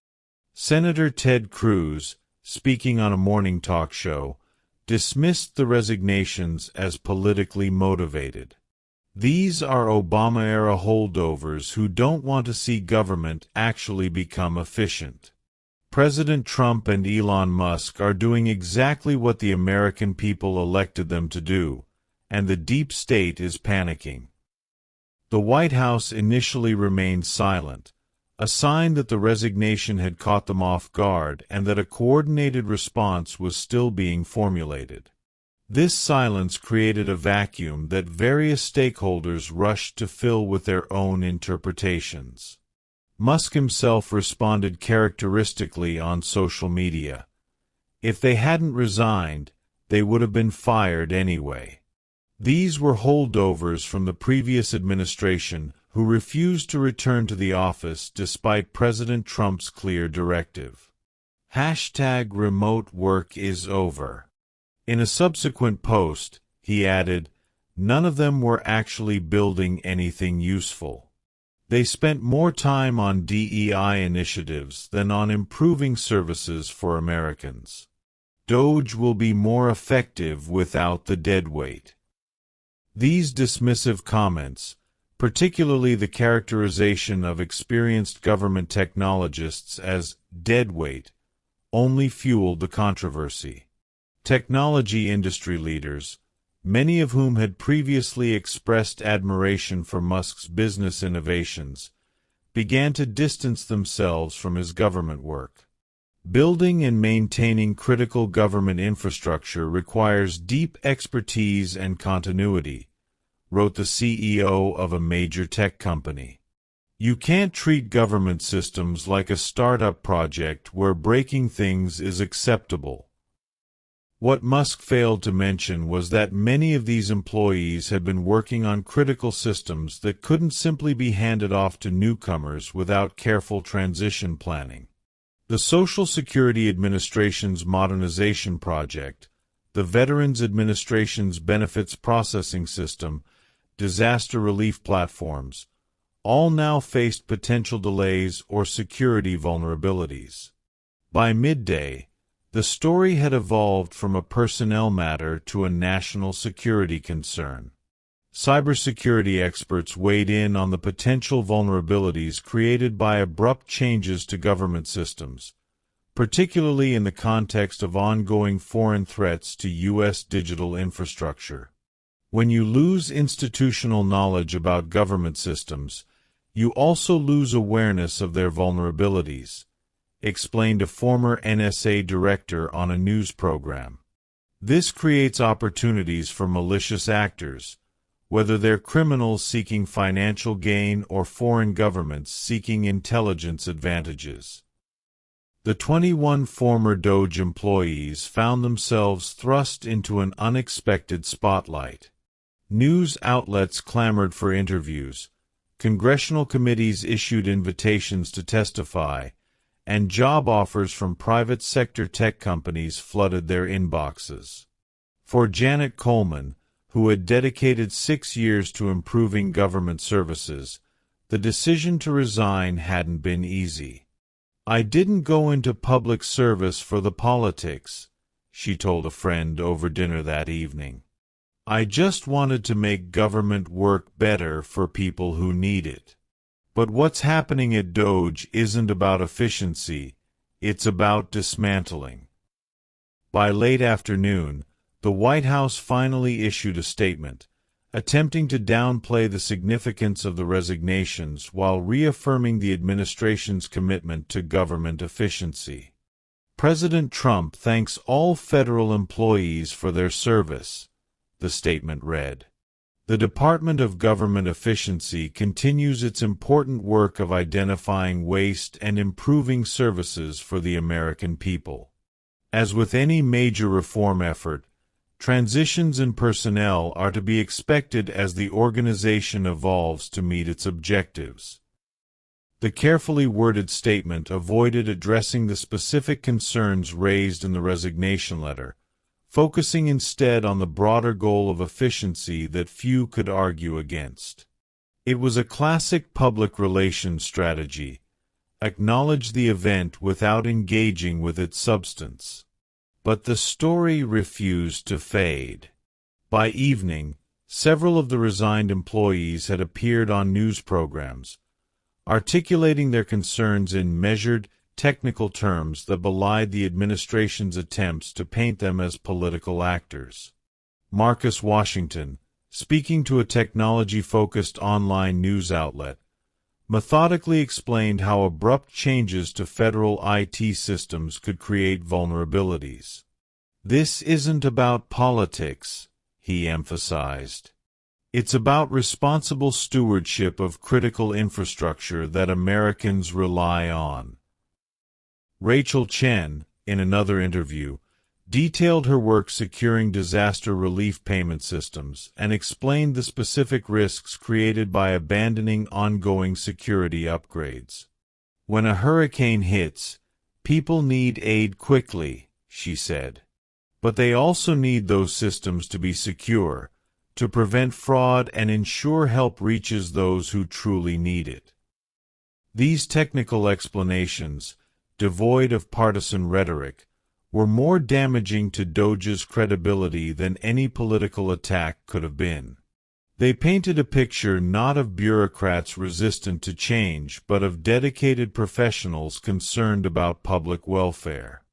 Senator Ted Cruz, speaking on a morning talk show, dismissed the resignations as politically motivated. These are Obama-era holdovers who don't want to see government actually become efficient. President Trump and Elon Musk are doing exactly what the American people elected them to do, and the deep state is panicking. The White House initially remained silent, a sign that the resignation had caught them off guard and that a coordinated response was still being formulated. This silence created a vacuum that various stakeholders rushed to fill with their own interpretations. Musk himself responded characteristically on social media. If they hadn't resigned, they would have been fired anyway. These were holdovers from the previous administration who refused to return to the office despite President Trump's clear directive. #remote work is over. In a subsequent post, he added, none of them were actually building anything useful. They spent more time on DEI initiatives than on improving services for Americans. DOGE will be more effective without the deadweight. These dismissive comments, particularly the characterization of experienced government technologists as deadweight, only fueled the controversy. Technology industry leaders, many of whom had previously expressed admiration for Musk's business innovations, began to distance themselves from his government work. Building and maintaining critical government infrastructure requires deep expertise and continuity, wrote the CEO of a major tech company. You can't treat government systems like a startup project where breaking things is acceptable. What Musk failed to mention was that many of these employees had been working on critical systems that couldn't simply be handed off to newcomers without careful transition planning. The Social Security Administration's modernization project, the Veterans Administration's benefits processing system, disaster relief platforms, all now faced potential delays or security vulnerabilities. By midday, the story had evolved from a personnel matter to a national security concern. Cybersecurity experts weighed in on the potential vulnerabilities created by abrupt changes to government systems, particularly in the context of ongoing foreign threats to U.S. digital infrastructure. When you lose institutional knowledge about government systems, you also lose awareness of their vulnerabilities, explained a former NSA director on a news program. This creates opportunities for malicious actors, whether they're criminals seeking financial gain or foreign governments seeking intelligence advantages. The 21 former DOGE employees found themselves thrust into an unexpected spotlight. News outlets clamored for interviews, congressional committees issued invitations to testify, and job offers from private sector tech companies flooded their inboxes. For Janet Coleman, who had dedicated 6 years to improving government services, the decision to resign hadn't been easy. "I didn't go into public service for the politics," she told a friend over dinner that evening. "I just wanted to make government work better for people who need it. But what's happening at DOGE isn't about efficiency, it's about dismantling." By late afternoon, the White House finally issued a statement, attempting to downplay the significance of the resignations while reaffirming the administration's commitment to government efficiency. "President Trump thanks all federal employees for their service," the statement read. "The Department of Government Efficiency continues its important work of identifying waste and improving services for the American people. As with any major reform effort, transitions in personnel are to be expected as the organization evolves to meet its objectives." The carefully worded statement avoided addressing the specific concerns raised in the resignation letter, focusing instead on the broader goal of efficiency that few could argue against. It was a classic public relations strategy: acknowledge the event without engaging with its substance. But the story refused to fade. By evening, several of the resigned employees had appeared on news programs, articulating their concerns in measured, technical terms that belied the administration's attempts to paint them as political actors. Marcus Washington, speaking to a technology-focused online news outlet, methodically explained how abrupt changes to federal IT systems could create vulnerabilities. "This isn't about politics," he emphasized. "It's about responsible stewardship of critical infrastructure that Americans rely on." Rachel Chen, in another interview, detailed her work securing disaster relief payment systems and explained the specific risks created by abandoning ongoing security upgrades. "When a hurricane hits, people need aid quickly," she said. "But they also need those systems to be secure, to prevent fraud and ensure help reaches those who truly need it." These technical explanations, devoid of partisan rhetoric, were more damaging to DOGE's credibility than any political attack could have been. They painted a picture not of bureaucrats resistant to change but of dedicated professionals concerned about public welfare.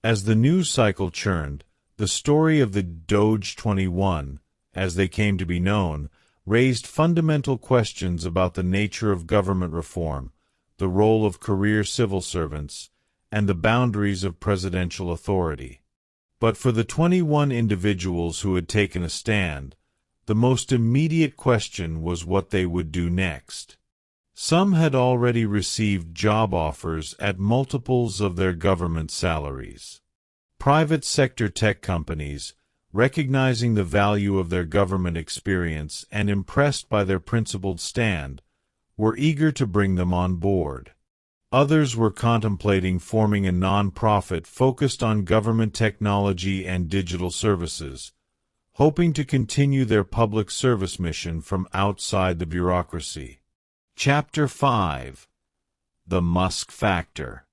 As the news cycle churned, the story of the DOGE 21, as they came to be known, raised fundamental questions about the nature of government reform, the role of career civil servants, and the boundaries of presidential authority. But for the 21 individuals who had taken a stand, the most immediate question was what they would do next. Some had already received job offers at multiples of their government salaries. Private sector tech companies, recognizing the value of their government experience and impressed by their principled stand, were eager to bring them on board. Others were contemplating forming a non-profit focused on government technology and digital services, hoping to continue their public service mission from outside the bureaucracy. Chapter 5: The Musk Factor.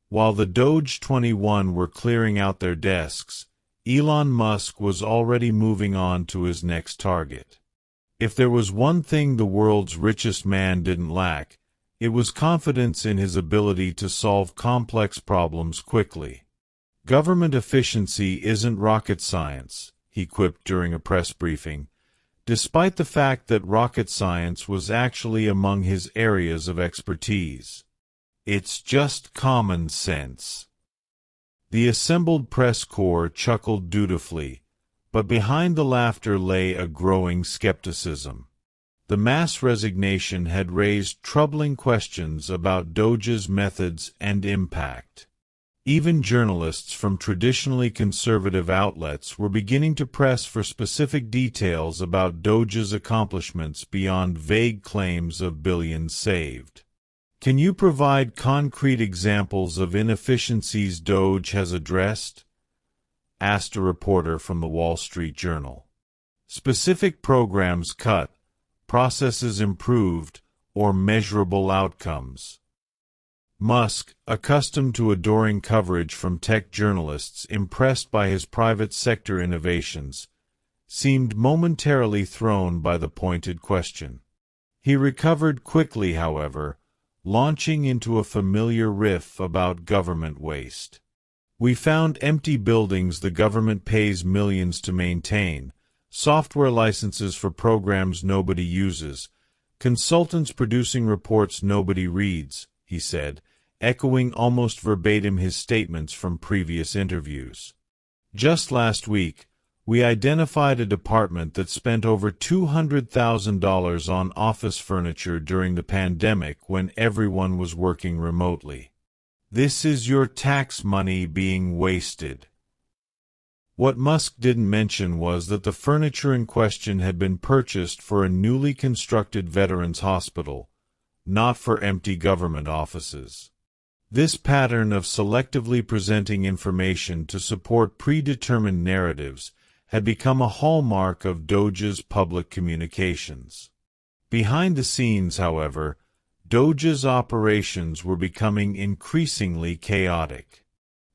While the DOGE 21 were clearing out their desks, Elon Musk was already moving on to his next target. If there was one thing the world's richest man didn't lack, it was confidence in his ability to solve complex problems quickly. "Government efficiency isn't rocket science," he quipped during a press briefing, despite the fact that rocket science was actually among his areas of expertise. It's just common sense." The assembled press corps chuckled dutifully, but behind the laughter lay a growing skepticism. The mass resignation had raised troubling questions about DOGE's methods and impact. Even journalists from traditionally conservative outlets were beginning to press for specific details about DOGE's accomplishments beyond vague claims of billions saved. "Can you provide concrete examples of inefficiencies DOGE has addressed?" asked a reporter from the Wall Street Journal. "Specific programs cut, processes improved, or measurable outcomes?" Musk, accustomed to adoring coverage from tech journalists impressed by his private sector innovations, seemed momentarily thrown by the pointed question. He recovered quickly, however, launching into a familiar riff about government waste. "We found empty buildings the government pays millions to maintain, software licenses for programs nobody uses, consultants producing reports nobody reads," he said, echoing almost verbatim his statements from previous interviews. "Just last week, we identified a department that spent over $200,000 on office furniture during the pandemic when everyone was working remotely. This is your tax money being wasted." What Musk didn't mention was that the furniture in question had been purchased for a newly constructed veterans hospital, not for empty government offices. This pattern of selectively presenting information to support predetermined narratives had become a hallmark of DOGE's public communications. Behind the scenes, however, DOGE's operations were becoming increasingly chaotic.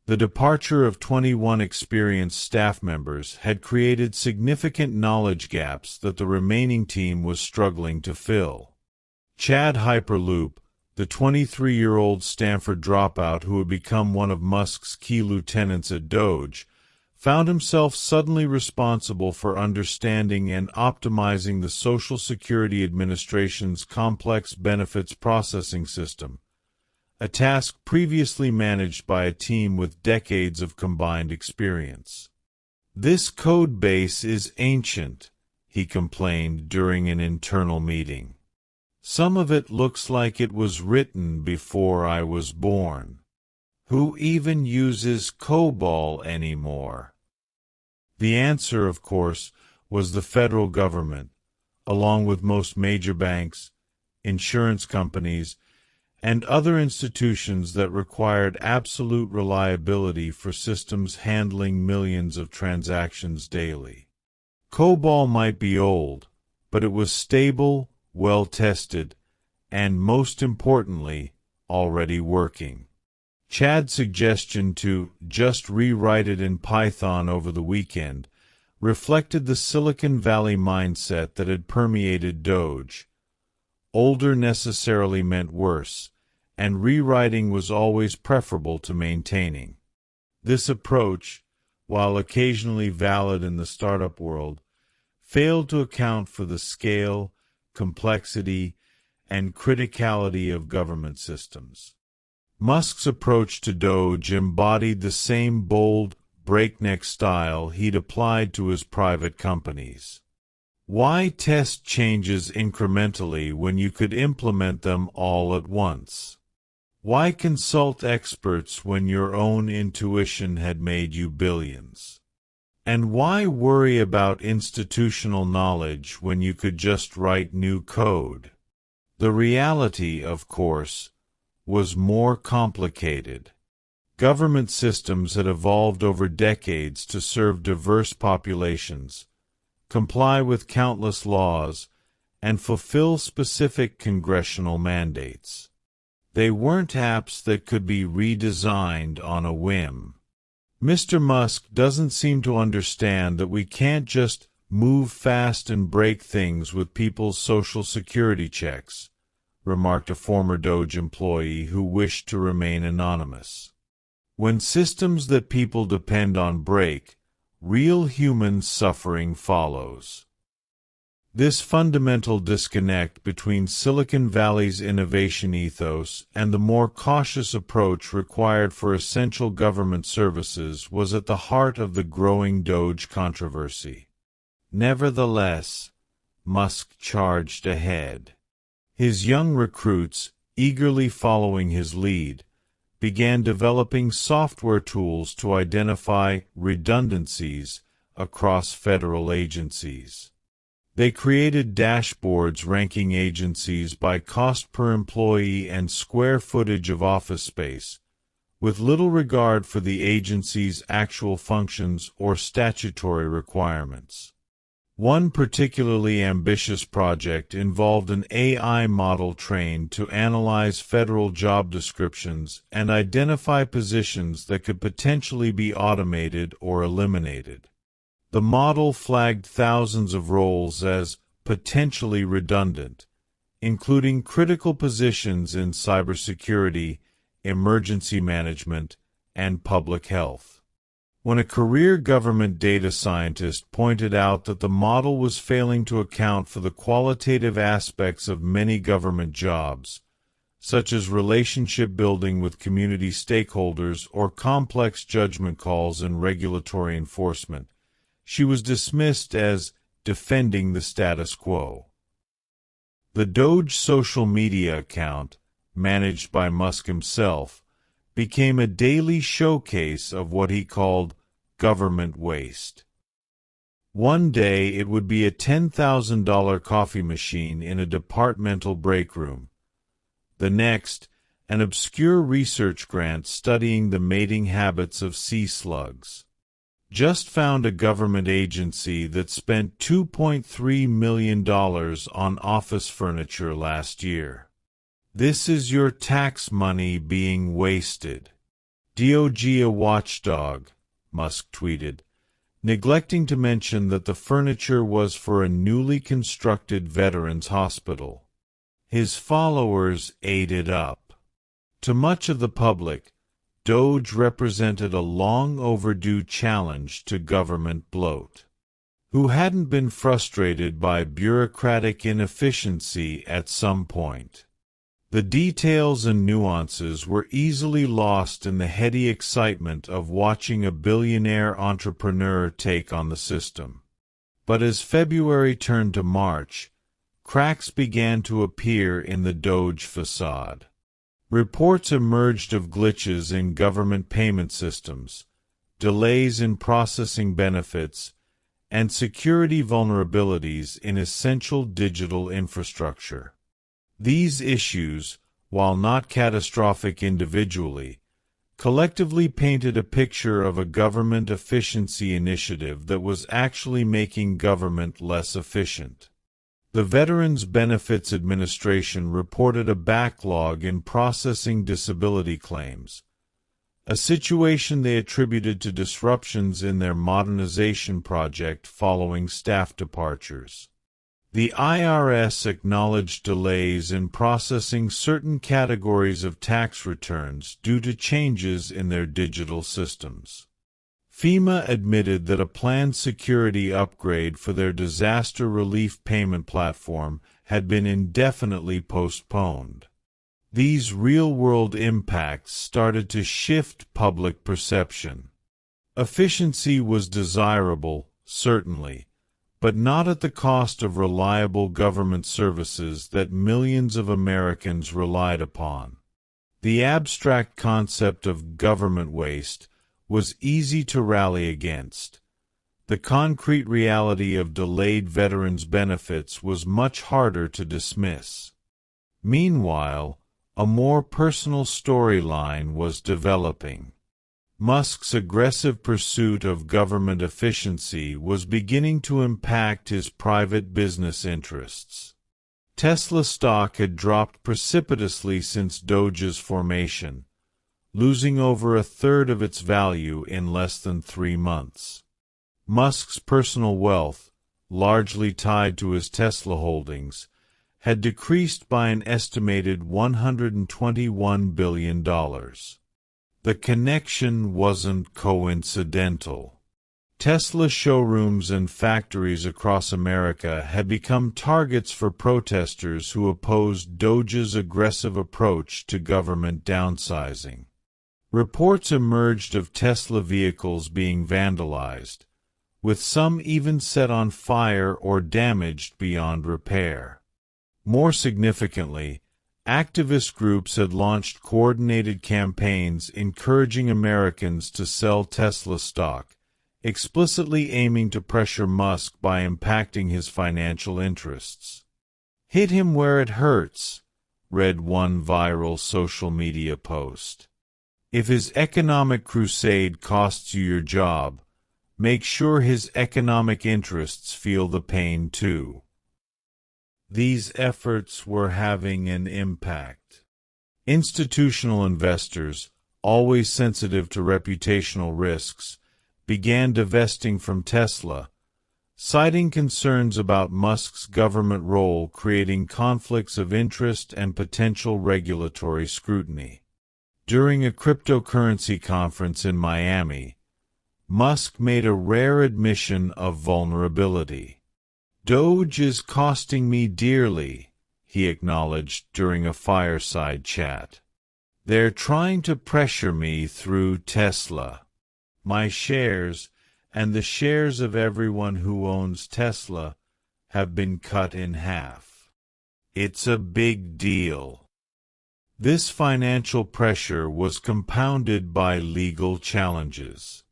The departure of 21 experienced staff members had created significant knowledge gaps that the remaining team was struggling to fill. Chad Hyperloop, the 23-year-old Stanford dropout who had become one of Musk's key lieutenants at DOGE, found himself suddenly responsible for understanding and optimizing the Social Security Administration's complex benefits processing system, a task previously managed by a team with decades of combined experience. "This code base is ancient," he complained during an internal meeting. "Some of it looks like it was written before I was born. Who even uses COBOL anymore?" The answer, of course, was the federal government, along with most major banks, insurance companies, and other institutions that required absolute reliability for systems handling millions of transactions daily. COBOL might be old, but it was stable, well-tested, and, most importantly, already working. Chad's suggestion to just rewrite it in Python over the weekend reflected the Silicon Valley mindset that had permeated DOGE. Older necessarily meant worse, and rewriting was always preferable to maintaining. This approach, while occasionally valid in the startup world, failed to account for the scale, complexity, and criticality of government systems. Musk's approach to DOGE embodied the same bold, breakneck style he'd applied to his private companies. Why test changes incrementally when you could implement them all at once? Why consult experts when your own intuition had made you billions? And why worry about institutional knowledge when you could just write new code? The reality, of course, was more complicated. Government systems had evolved over decades to serve diverse populations, comply with countless laws, and fulfill specific congressional mandates. They weren't apps that could be redesigned on a whim. Mr. Musk doesn't seem to understand that we can't just move fast and break things with people's Social Security checks, remarked a former DOGE employee who wished to remain anonymous. When systems that people depend on break, real human suffering follows. This fundamental disconnect between Silicon Valley's innovation ethos and the more cautious approach required for essential government services was at the heart of the growing DOGE controversy. Nevertheless, Musk charged ahead. His young recruits, eagerly following his lead, began developing software tools to identify redundancies across federal agencies. They created dashboards ranking agencies by cost per employee and square footage of office space, with little regard for the agency's actual functions or statutory requirements. One particularly ambitious project involved an AI model trained to analyze federal job descriptions and identify positions that could potentially be automated or eliminated. The model flagged thousands of roles as potentially redundant, including critical positions in cybersecurity, emergency management, and public health. When a career government data scientist pointed out that the model was failing to account for the qualitative aspects of many government jobs, such as relationship building with community stakeholders or complex judgment calls in regulatory enforcement, she was dismissed as defending the status quo. The DOGE social media account, managed by Musk himself, became a daily showcase of what he called government waste. One day it would be a $10,000 coffee machine in a departmental break room. The next, an obscure research grant studying the mating habits of sea slugs. Just found a government agency that spent $2.3 million on office furniture last year. This is your tax money being wasted. DOGE a watchdog, Musk tweeted, neglecting to mention that the furniture was for a newly constructed veterans hospital. His followers ate it up. To much of the public, DOGE represented a long overdue challenge to government bloat. Who hadn't been frustrated by bureaucratic inefficiency at some point? The details and nuances were easily lost in the heady excitement of watching a billionaire entrepreneur take on the system. But as February turned to March, cracks began to appear in the DOGE facade. Reports emerged of glitches in government payment systems, delays in processing benefits, and security vulnerabilities in essential digital infrastructure. These issues, while not catastrophic individually, collectively painted a picture of a government efficiency initiative that was actually making government less efficient. The Veterans Benefits Administration reported a backlog in processing disability claims, a situation they attributed to disruptions in their modernization project following staff departures. The IRS acknowledged delays in processing certain categories of tax returns due to changes in their digital systems. FEMA admitted that a planned security upgrade for their disaster relief payment platform had been indefinitely postponed. These real-world impacts started to shift public perception. Efficiency was desirable, certainly, but not at the cost of reliable government services that millions of Americans relied upon. The abstract concept of government waste was easy to rally against. The concrete reality of delayed veterans' benefits was much harder to dismiss. Meanwhile, a more personal storyline was developing. Musk's aggressive pursuit of government efficiency was beginning to impact his private business interests. Tesla stock had dropped precipitously since DOGE's formation, losing over a third of its value in less than 3 months. Musk's personal wealth, largely tied to his Tesla holdings, had decreased by an estimated $121 billion. The connection wasn't coincidental. Tesla showrooms and factories across America had become targets for protesters who opposed DOGE's aggressive approach to government downsizing. Reports emerged of Tesla vehicles being vandalized, with some even set on fire or damaged beyond repair. More significantly, activist groups had launched coordinated campaigns encouraging Americans to sell Tesla stock, explicitly aiming to pressure Musk by impacting his financial interests. "Hit him where it hurts," read one viral social media post. "If his economic crusade costs you your job, make sure his economic interests feel the pain too." These efforts were having an impact. Institutional investors, always sensitive to reputational risks, began divesting from Tesla, citing concerns about Musk's government role creating conflicts of interest and potential regulatory scrutiny. During a cryptocurrency conference in Miami, Musk made a rare admission of vulnerability. "DOGE is costing me dearly," he acknowledged during a fireside chat. "They're trying to pressure me through Tesla. My shares, and the shares of everyone who owns Tesla, have been cut in half. It's a big deal." This financial pressure was compounded by legal challenges.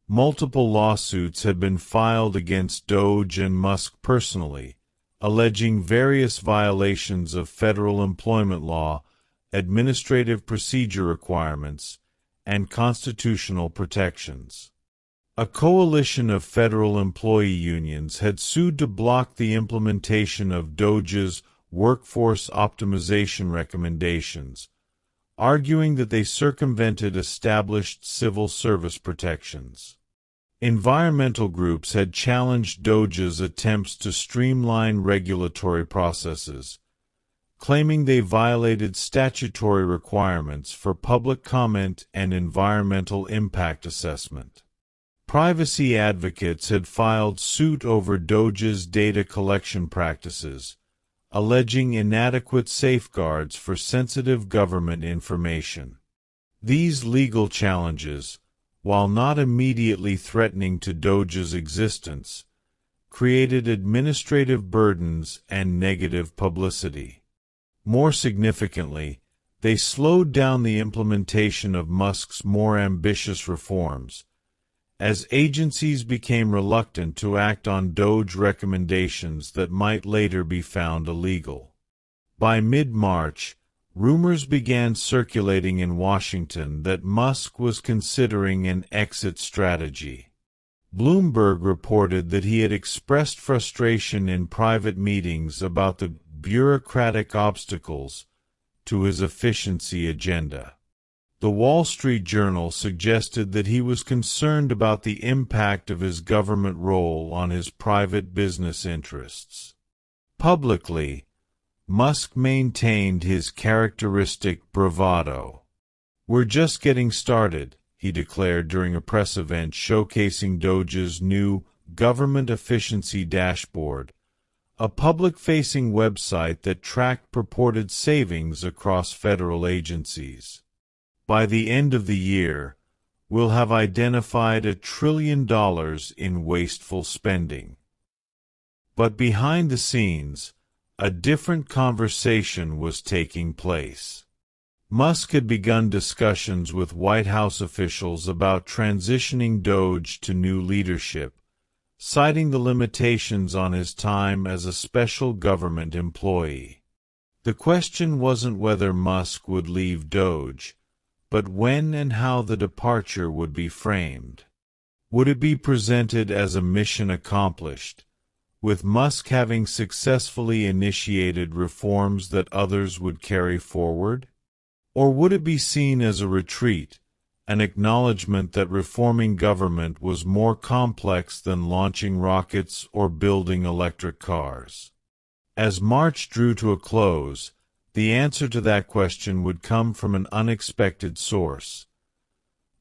Multiple lawsuits had been filed against DOGE and Musk personally, alleging various violations of federal employment law, administrative procedure requirements, and constitutional protections. A coalition of federal employee unions had sued to block the implementation of DOGE's workforce optimization recommendations, arguing that they circumvented established civil service protections. Environmental groups had challenged DOGE's attempts to streamline regulatory processes, claiming they violated statutory requirements for public comment and environmental impact assessment. Privacy advocates had filed suit over DOGE's data collection practices, alleging inadequate safeguards for sensitive government information. These legal challenges, while not immediately threatening to DOGE's existence, created administrative burdens and negative publicity. More significantly, they slowed down the implementation of Musk's more ambitious reforms, as agencies became reluctant to act on DOGE recommendations that might later be found illegal. By mid-March, rumors began circulating in Washington that Musk was considering an exit strategy. Bloomberg reported that he had expressed frustration in private meetings about the bureaucratic obstacles to his efficiency agenda. The Wall Street Journal suggested that he was concerned about the impact of his government role on his private business interests. Publicly, Musk maintained his characteristic bravado. "We're just getting started," he declared during a press event showcasing DOGE's new Government Efficiency Dashboard, a public-facing website that tracked purported savings across federal agencies. "By the end of the year, we'll have identified $1 trillion in wasteful spending." But behind the scenes, a different conversation was taking place. Musk had begun discussions with White House officials about transitioning DOGE to new leadership, citing the limitations on his time as a special government employee. The question wasn't whether Musk would leave DOGE, but when and how the departure would be framed. Would it be presented as a mission accomplished, with Musk having successfully initiated reforms that others would carry forward? Or would it be seen as a retreat, an acknowledgement that reforming government was more complex than launching rockets or building electric cars? As March drew to a close, the answer to that question would come from an unexpected source.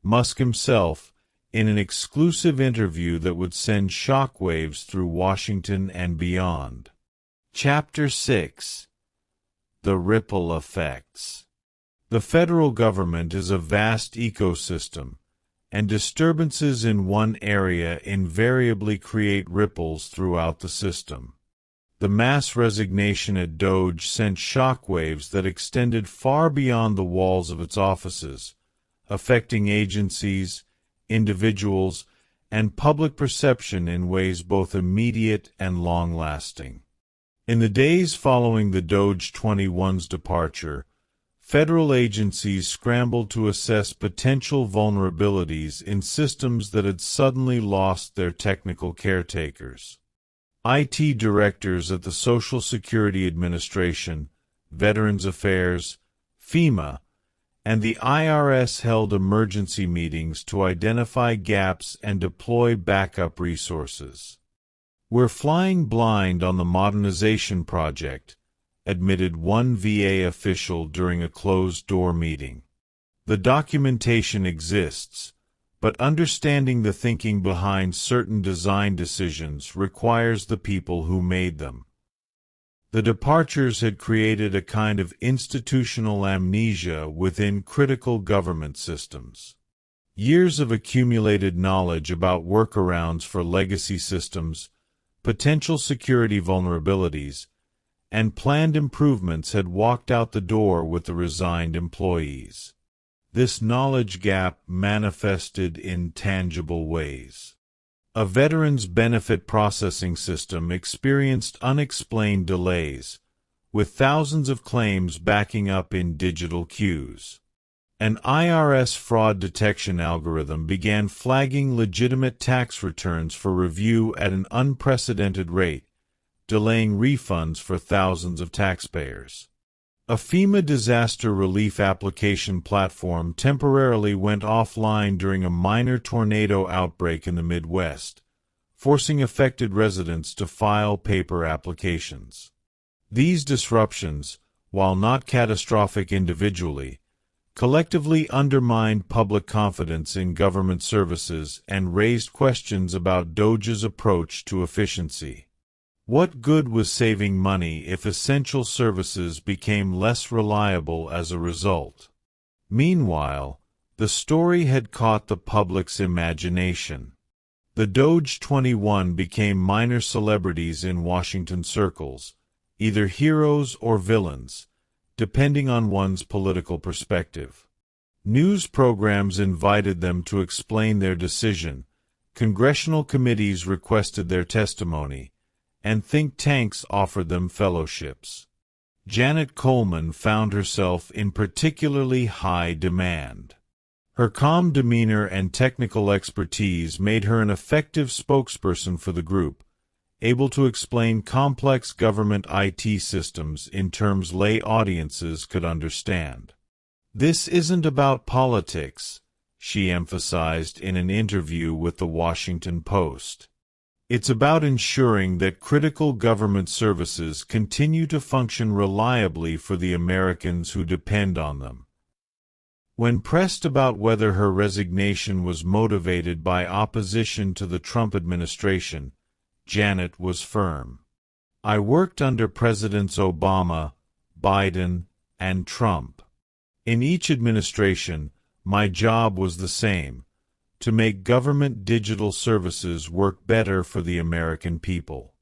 Musk himself, in an exclusive interview that would send shockwaves through Washington and beyond. Chapter 6: The Ripple Effects. The federal government is a vast ecosystem, and disturbances in one area invariably create ripples throughout the system. The mass resignation at DOGE sent shockwaves that extended far beyond the walls of its offices, affecting agencies, individuals, and public perception in ways both immediate and long-lasting. In the days following the DOGE 21's departure, federal agencies scrambled to assess potential vulnerabilities in systems that had suddenly lost their technical caretakers. IT directors at the Social Security Administration, Veterans Affairs, FEMA, and the IRS held emergency meetings to identify gaps and deploy backup resources. "We're flying blind on the modernization project," admitted one VA official during a closed-door meeting. "The documentation exists, but understanding the thinking behind certain design decisions requires the people who made them." The departures had created a kind of institutional amnesia within critical government systems. Years of accumulated knowledge about workarounds for legacy systems, potential security vulnerabilities, and planned improvements had walked out the door with the resigned employees. This knowledge gap manifested in tangible ways. A veterans' benefit processing system experienced unexplained delays, with thousands of claims backing up in digital queues. An IRS fraud detection algorithm began flagging legitimate tax returns for review at an unprecedented rate, delaying refunds for thousands of taxpayers. A FEMA disaster relief application platform temporarily went offline during a minor tornado outbreak in the Midwest, forcing affected residents to file paper applications. These disruptions, while not catastrophic individually, collectively undermined public confidence in government services and raised questions about DOGE's approach to efficiency. What good was saving money if essential services became less reliable as a result? Meanwhile, the story had caught the public's imagination. The DOGE 21 became minor celebrities in Washington circles, either heroes or villains, depending on one's political perspective. News programs invited them to explain their decision, congressional committees requested their testimony, and think tanks offered them fellowships. Janet Coleman found herself in particularly high demand. Her calm demeanor and technical expertise made her an effective spokesperson for the group, able to explain complex government IT systems in terms lay audiences could understand. "This isn't about politics," she emphasized in an interview with the Washington Post. "It's about ensuring that critical government services continue to function reliably for the Americans who depend on them." When pressed about whether her resignation was motivated by opposition to the Trump administration, Janet was firm. "I worked under Presidents Obama, Biden, and Trump. In each administration, my job was the same: to make government digital services work better for the American people.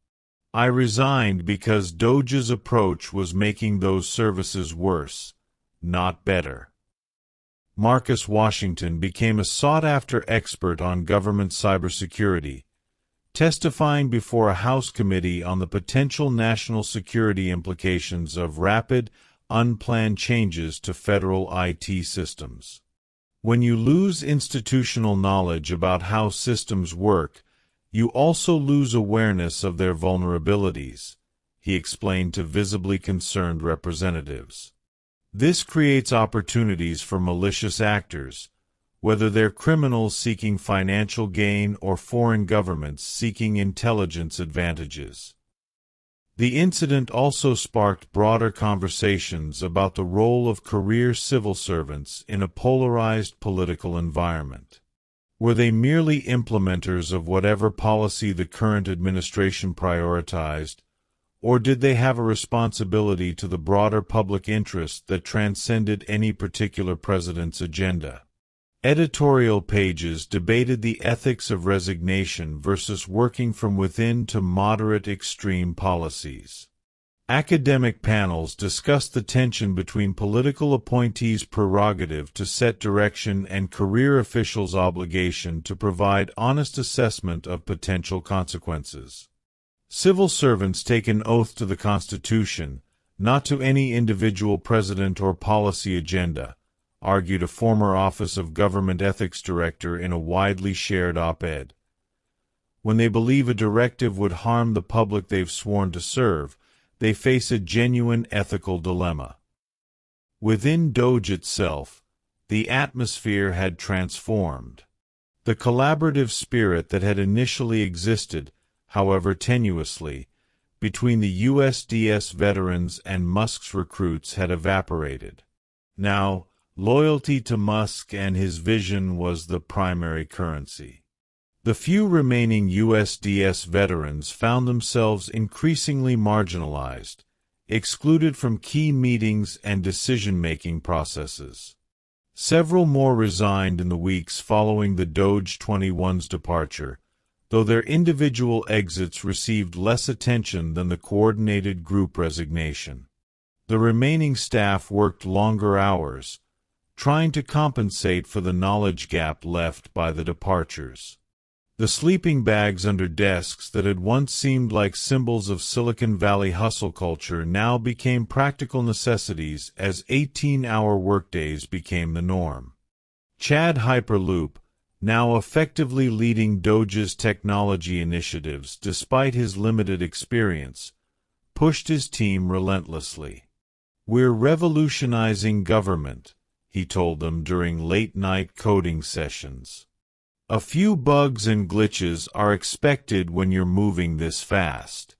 I resigned because DOGE's approach was making those services worse, not better." Marcus Washington became a sought-after expert on government cybersecurity, testifying before a House committee on the potential national security implications of rapid, unplanned changes to federal IT systems. "When you lose institutional knowledge about how systems work, you also lose awareness of their vulnerabilities," he explained to visibly concerned representatives. "This creates opportunities for malicious actors, whether they're criminals seeking financial gain or foreign governments seeking intelligence advantages." The incident also sparked broader conversations about the role of career civil servants in a polarized political environment. Were they merely implementers of whatever policy the current administration prioritized, or did they have a responsibility to the broader public interest that transcended any particular president's agenda? Editorial pages debated the ethics of resignation versus working from within to moderate extreme policies. Academic panels discussed the tension between political appointees' prerogative to set direction and career officials' obligation to provide honest assessment of potential consequences. Civil servants take an oath to the Constitution, not to any individual president or policy agenda, argued a former Office of Government Ethics director in a widely shared op-ed. When they believe a directive would harm the public they've sworn to serve, they face a genuine ethical dilemma. Within DOGE itself, the atmosphere had transformed. The collaborative spirit that had initially existed, however tenuously, between the USDS veterans and Musk's recruits had evaporated. Now, loyalty to Musk and his vision was the primary currency. The few remaining USDS veterans found themselves increasingly marginalized, excluded from key meetings and decision-making processes. Several more resigned in the weeks following the DOGE 21's departure, though their individual exits received less attention than the coordinated group resignation. The remaining staff worked longer hours, trying to compensate for the knowledge gap left by the departures. The sleeping bags under desks that had once seemed like symbols of Silicon Valley hustle culture now became practical necessities as 18-hour workdays became the norm. Chad Hyperloop, now effectively leading DOGE's technology initiatives despite his limited experience, pushed his team relentlessly. "We're revolutionizing government," he told them during late-night coding sessions. "A few bugs and glitches are expected when you're moving this fast."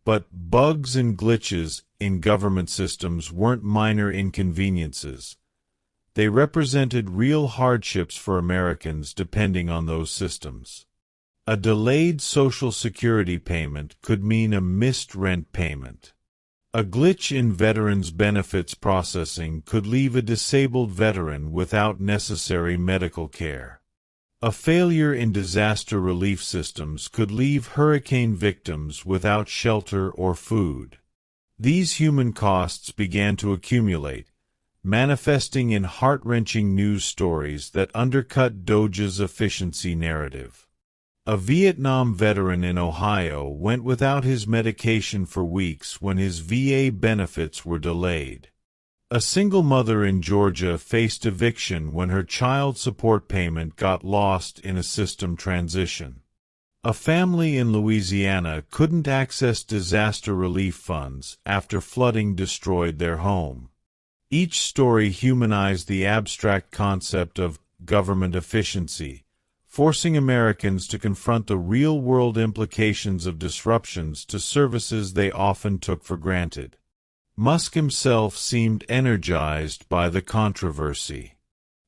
But bugs and glitches in government systems weren't minor inconveniences. They represented real hardships for Americans depending on those systems. A delayed Social Security payment could mean a missed rent payment. A glitch in veterans' benefits processing could leave a disabled veteran without necessary medical care. A failure in disaster relief systems could leave hurricane victims without shelter or food. These human costs began to accumulate, manifesting in heart-wrenching news stories that undercut DOGE's efficiency narrative. A Vietnam veteran in Ohio went without his medication for weeks when his VA benefits were delayed. A single mother in Georgia faced eviction when her child support payment got lost in a system transition. A family in Louisiana couldn't access disaster relief funds after flooding destroyed their home. Each story humanized the abstract concept of government efficiency, forcing Americans to confront the real-world implications of disruptions to services they often took for granted. Musk himself seemed energized by the controversy.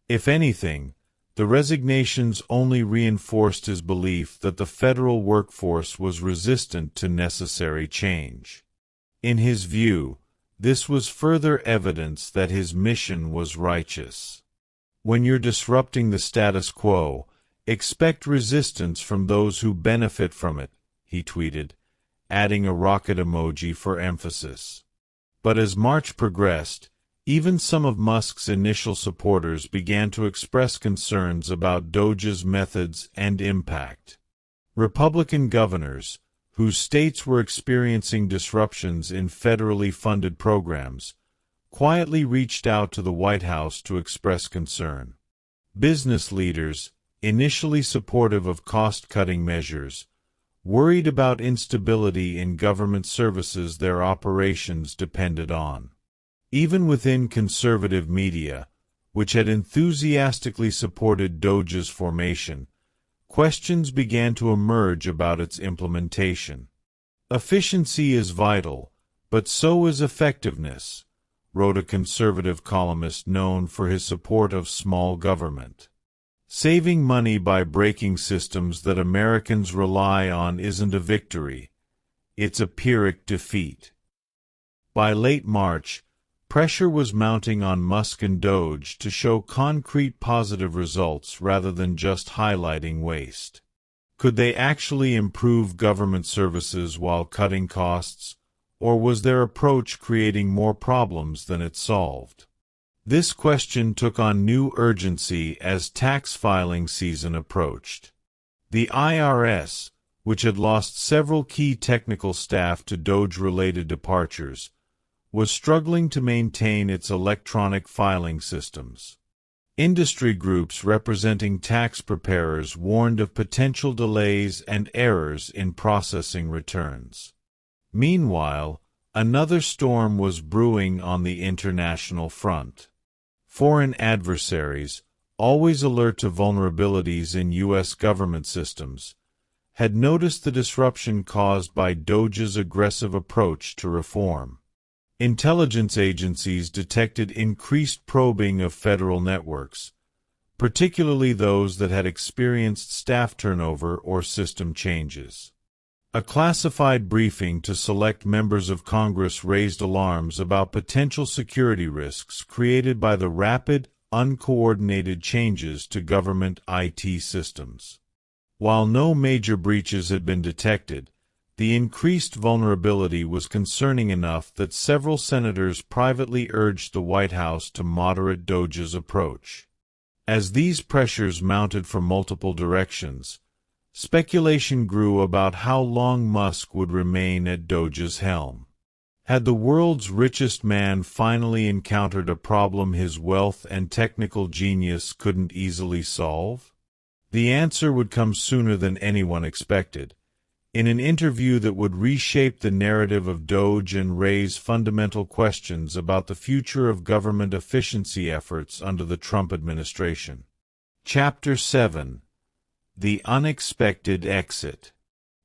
If anything, the resignations only reinforced his belief that the federal workforce was resistant to necessary change. In his view, this was further evidence that his mission was righteous. "When you're disrupting the status quo, expect resistance from those who benefit from it," he tweeted, adding a rocket emoji for emphasis. But as March progressed, even some of Musk's initial supporters began to express concerns about DOGE's methods and impact. Republican governors, whose states were experiencing disruptions in federally funded programs, quietly reached out to the White House to express concern. Business leaders, initially supportive of cost-cutting measures, worried about instability in government services their operations depended on. Even within conservative media, which had enthusiastically supported DOGE's formation, questions began to emerge about its implementation. "Efficiency is vital, but so is effectiveness," wrote a conservative columnist known for his support of small government. Saving money by breaking systems that Americans rely on isn't a victory, it's a Pyrrhic defeat. By late March, pressure was mounting on Musk and DOGE to show concrete positive results rather than just highlighting waste. Could they actually improve government services while cutting costs, or was their approach creating more problems than it solved? This question took on new urgency as tax filing season approached. The IRS, which had lost several key technical staff to DOGE-related departures, was struggling to maintain its electronic filing systems. Industry groups representing tax preparers warned of potential delays and errors in processing returns. Meanwhile, another storm was brewing on the international front. Foreign adversaries, always alert to vulnerabilities in U.S. government systems, had noticed the disruption caused by DOGE's aggressive approach to reform. Intelligence agencies detected increased probing of federal networks, particularly those that had experienced staff turnover or system changes. A classified briefing to select members of Congress raised alarms about potential security risks created by the rapid, uncoordinated changes to government IT systems. While no major breaches had been detected, the increased vulnerability was concerning enough that several senators privately urged the White House to moderate DOGE's approach. As these pressures mounted from multiple directions, speculation grew about how long Musk would remain at DOGE's helm. Had the world's richest man finally encountered a problem his wealth and technical genius couldn't easily solve? The answer would come sooner than anyone expected, in an interview that would reshape the narrative of DOGE and raise fundamental questions about the future of government efficiency efforts under the Trump administration. Chapter 7: The Unexpected Exit.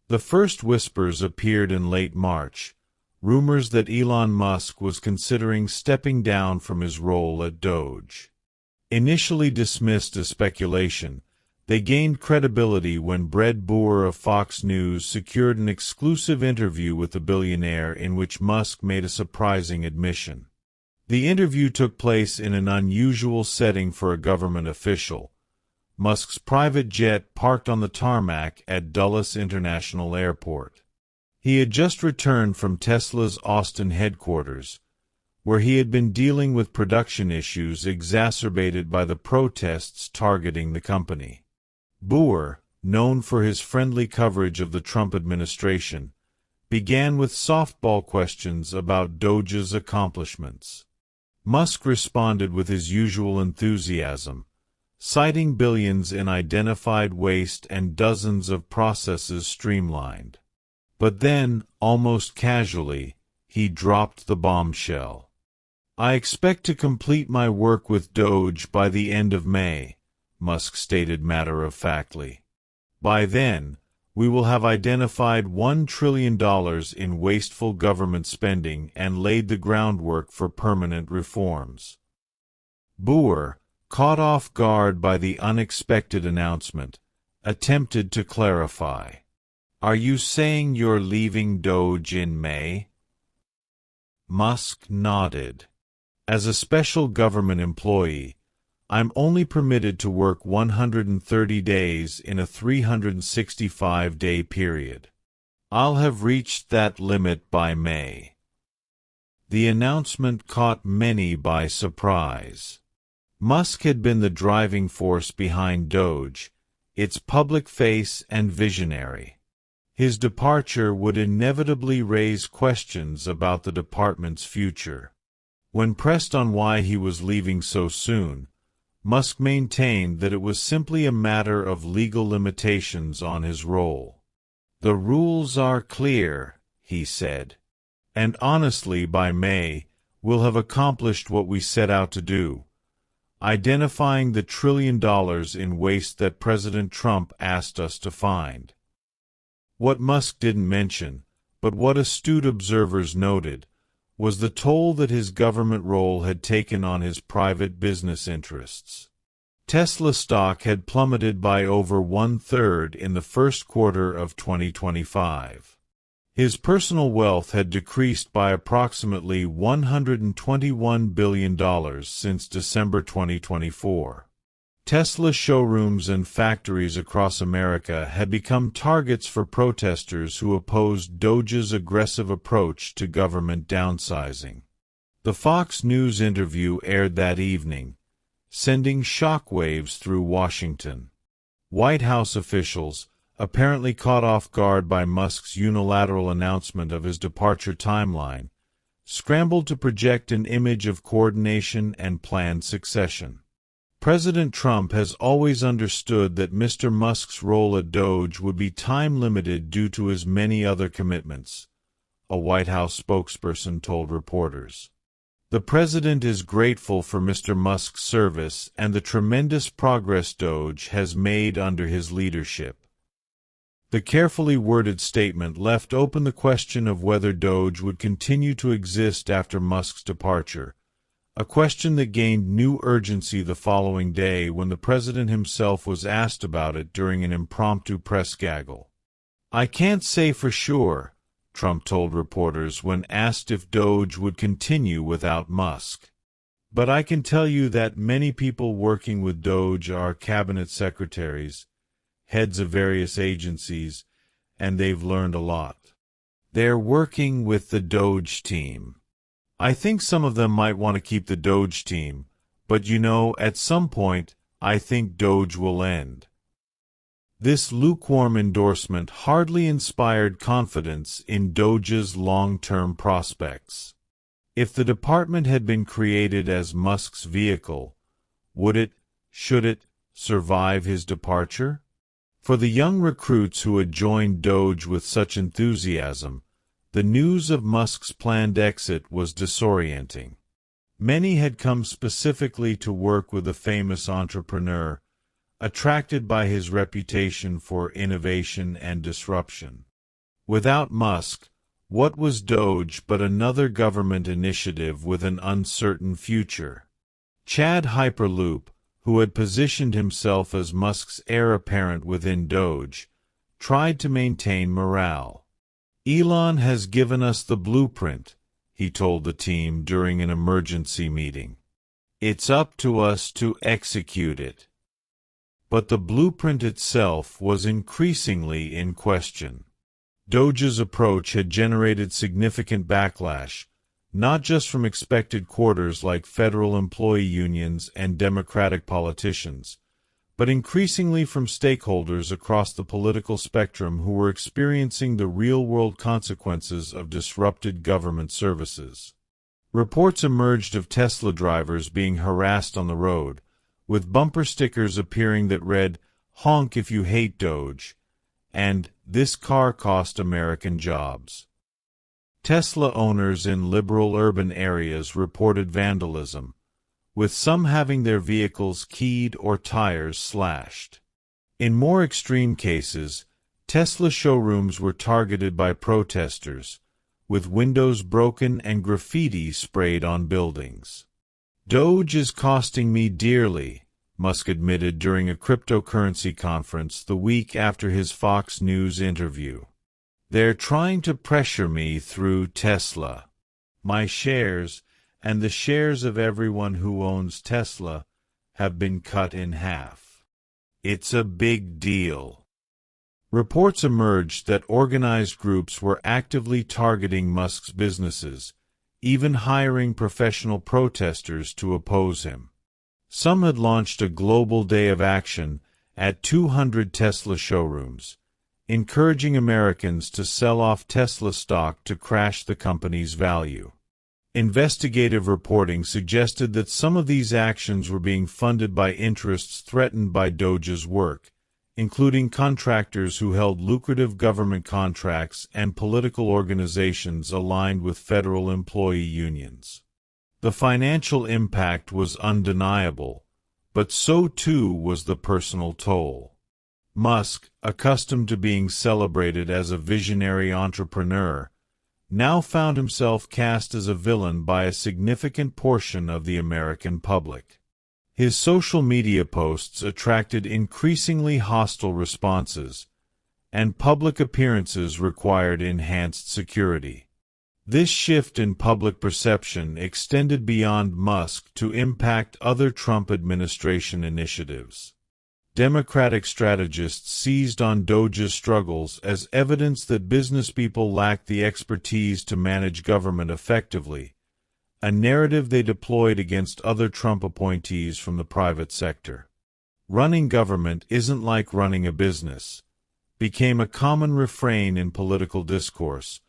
The first whispers appeared in late March, rumors that Elon Musk was considering stepping down from his role at DOGE. Initially dismissed as speculation, they gained credibility when Brett Boer of Fox News secured an exclusive interview with the billionaire in which Musk made a surprising admission. The interview took place in an unusual setting for a government official, Musk's private jet parked on the tarmac at Dulles International Airport. He had just returned from Tesla's Austin headquarters, where he had been dealing with production issues exacerbated by the protests targeting the company. Boer, known for his friendly coverage of the Trump administration, began with softball questions about DOGE's accomplishments. Musk responded with his usual enthusiasm, citing billions in identified waste and dozens of processes streamlined. But then, almost casually, he dropped the bombshell. "I expect to complete my work with DOGE by the end of May," Musk stated matter-of-factly. "By then, we will have identified $1 trillion in wasteful government spending and laid the groundwork for permanent reforms." Boer, caught off guard by the unexpected announcement, attempted to clarify. "Are you saying you're leaving DOGE in May?" Musk nodded. "As a special government employee, I'm only permitted to work 130 days in a 365-day period. I'll have reached that limit by May." The announcement caught many by surprise. Musk had been the driving force behind DOGE, its public face and visionary. His departure would inevitably raise questions about the department's future. When pressed on why he was leaving so soon, Musk maintained that it was simply a matter of legal limitations on his role. "The rules are clear," he said. "And honestly, by May, we'll have accomplished what we set out to do, identifying the $1 trillion in waste that President Trump asked us to find." What Musk didn't mention, but what astute observers noted, was the toll that his government role had taken on his private business interests. Tesla stock had plummeted by over 1/3 in the first quarter of 2025. His personal wealth had decreased by approximately $121 billion since December 2024. Tesla showrooms and factories across America had become targets for protesters who opposed DOGE's aggressive approach to government downsizing. The Fox News interview aired that evening, sending shockwaves through Washington. White House officials, apparently caught off guard by Musk's unilateral announcement of his departure timeline, scrambled to project an image of coordination and planned succession. President Trump has always understood that Mr. Musk's role at DOGE would be time-limited due to his many other commitments, a White House spokesperson told reporters. The president is grateful for Mr. Musk's service and the tremendous progress DOGE has made under his leadership. The carefully worded statement left open the question of whether DOGE would continue to exist after Musk's departure, a question that gained new urgency the following day when the president himself was asked about it during an impromptu press gaggle. "I can't say for sure," Trump told reporters when asked if DOGE would continue without Musk. "But I can tell you that many people working with DOGE are cabinet secretaries, heads of various agencies, and they've learned a lot. They're working with the DOGE team. I think some of them might want to keep the DOGE team, but at some point, I think DOGE will end." This lukewarm endorsement hardly inspired confidence in DOGE's long-term prospects. If the department had been created as Musk's vehicle, should it, survive his departure? For the young recruits who had joined DOGE with such enthusiasm, the news of Musk's planned exit was disorienting. Many had come specifically to work with the famous entrepreneur, attracted by his reputation for innovation and disruption. Without Musk, what was DOGE but another government initiative with an uncertain future? Chad Hyperloop, who had positioned himself as Musk's heir apparent within DOGE, tried to maintain morale. "Elon has given us the blueprint," he told the team during an emergency meeting. "It's up to us to execute it." But the blueprint itself was increasingly in question. DOGE's approach had generated significant backlash, not just from expected quarters like federal employee unions and Democratic politicians, but increasingly from stakeholders across the political spectrum who were experiencing the real-world consequences of disrupted government services. Reports emerged of Tesla drivers being harassed on the road, with bumper stickers appearing that read, "Honk if you hate DOGE," and "This car cost American jobs." Tesla owners in liberal urban areas reported vandalism, with some having their vehicles keyed or tires slashed. In more extreme cases, Tesla showrooms were targeted by protesters, with windows broken and graffiti sprayed on buildings. "DOGE is costing me dearly," Musk admitted during a cryptocurrency conference the week after his Fox News interview. "They're trying to pressure me through Tesla. My shares, and the shares of everyone who owns Tesla, have been cut in half. It's a big deal." Reports emerged that organized groups were actively targeting Musk's businesses, even hiring professional protesters to oppose him. Some had launched a global day of action at 200 Tesla showrooms, encouraging Americans to sell off Tesla stock to crash the company's value. Investigative reporting suggested that some of these actions were being funded by interests threatened by DOGE's work, including contractors who held lucrative government contracts and political organizations aligned with federal employee unions. The financial impact was undeniable, but so too was the personal toll. Musk, accustomed to being celebrated as a visionary entrepreneur, now found himself cast as a villain by a significant portion of the American public. His social media posts attracted increasingly hostile responses, and public appearances required enhanced security. This shift in public perception extended beyond Musk to impact other Trump administration initiatives. Democratic strategists seized on DOGE's struggles as evidence that businesspeople lacked the expertise to manage government effectively, a narrative they deployed against other Trump appointees from the private sector. Running government isn't like running a business became a common refrain in political discourse,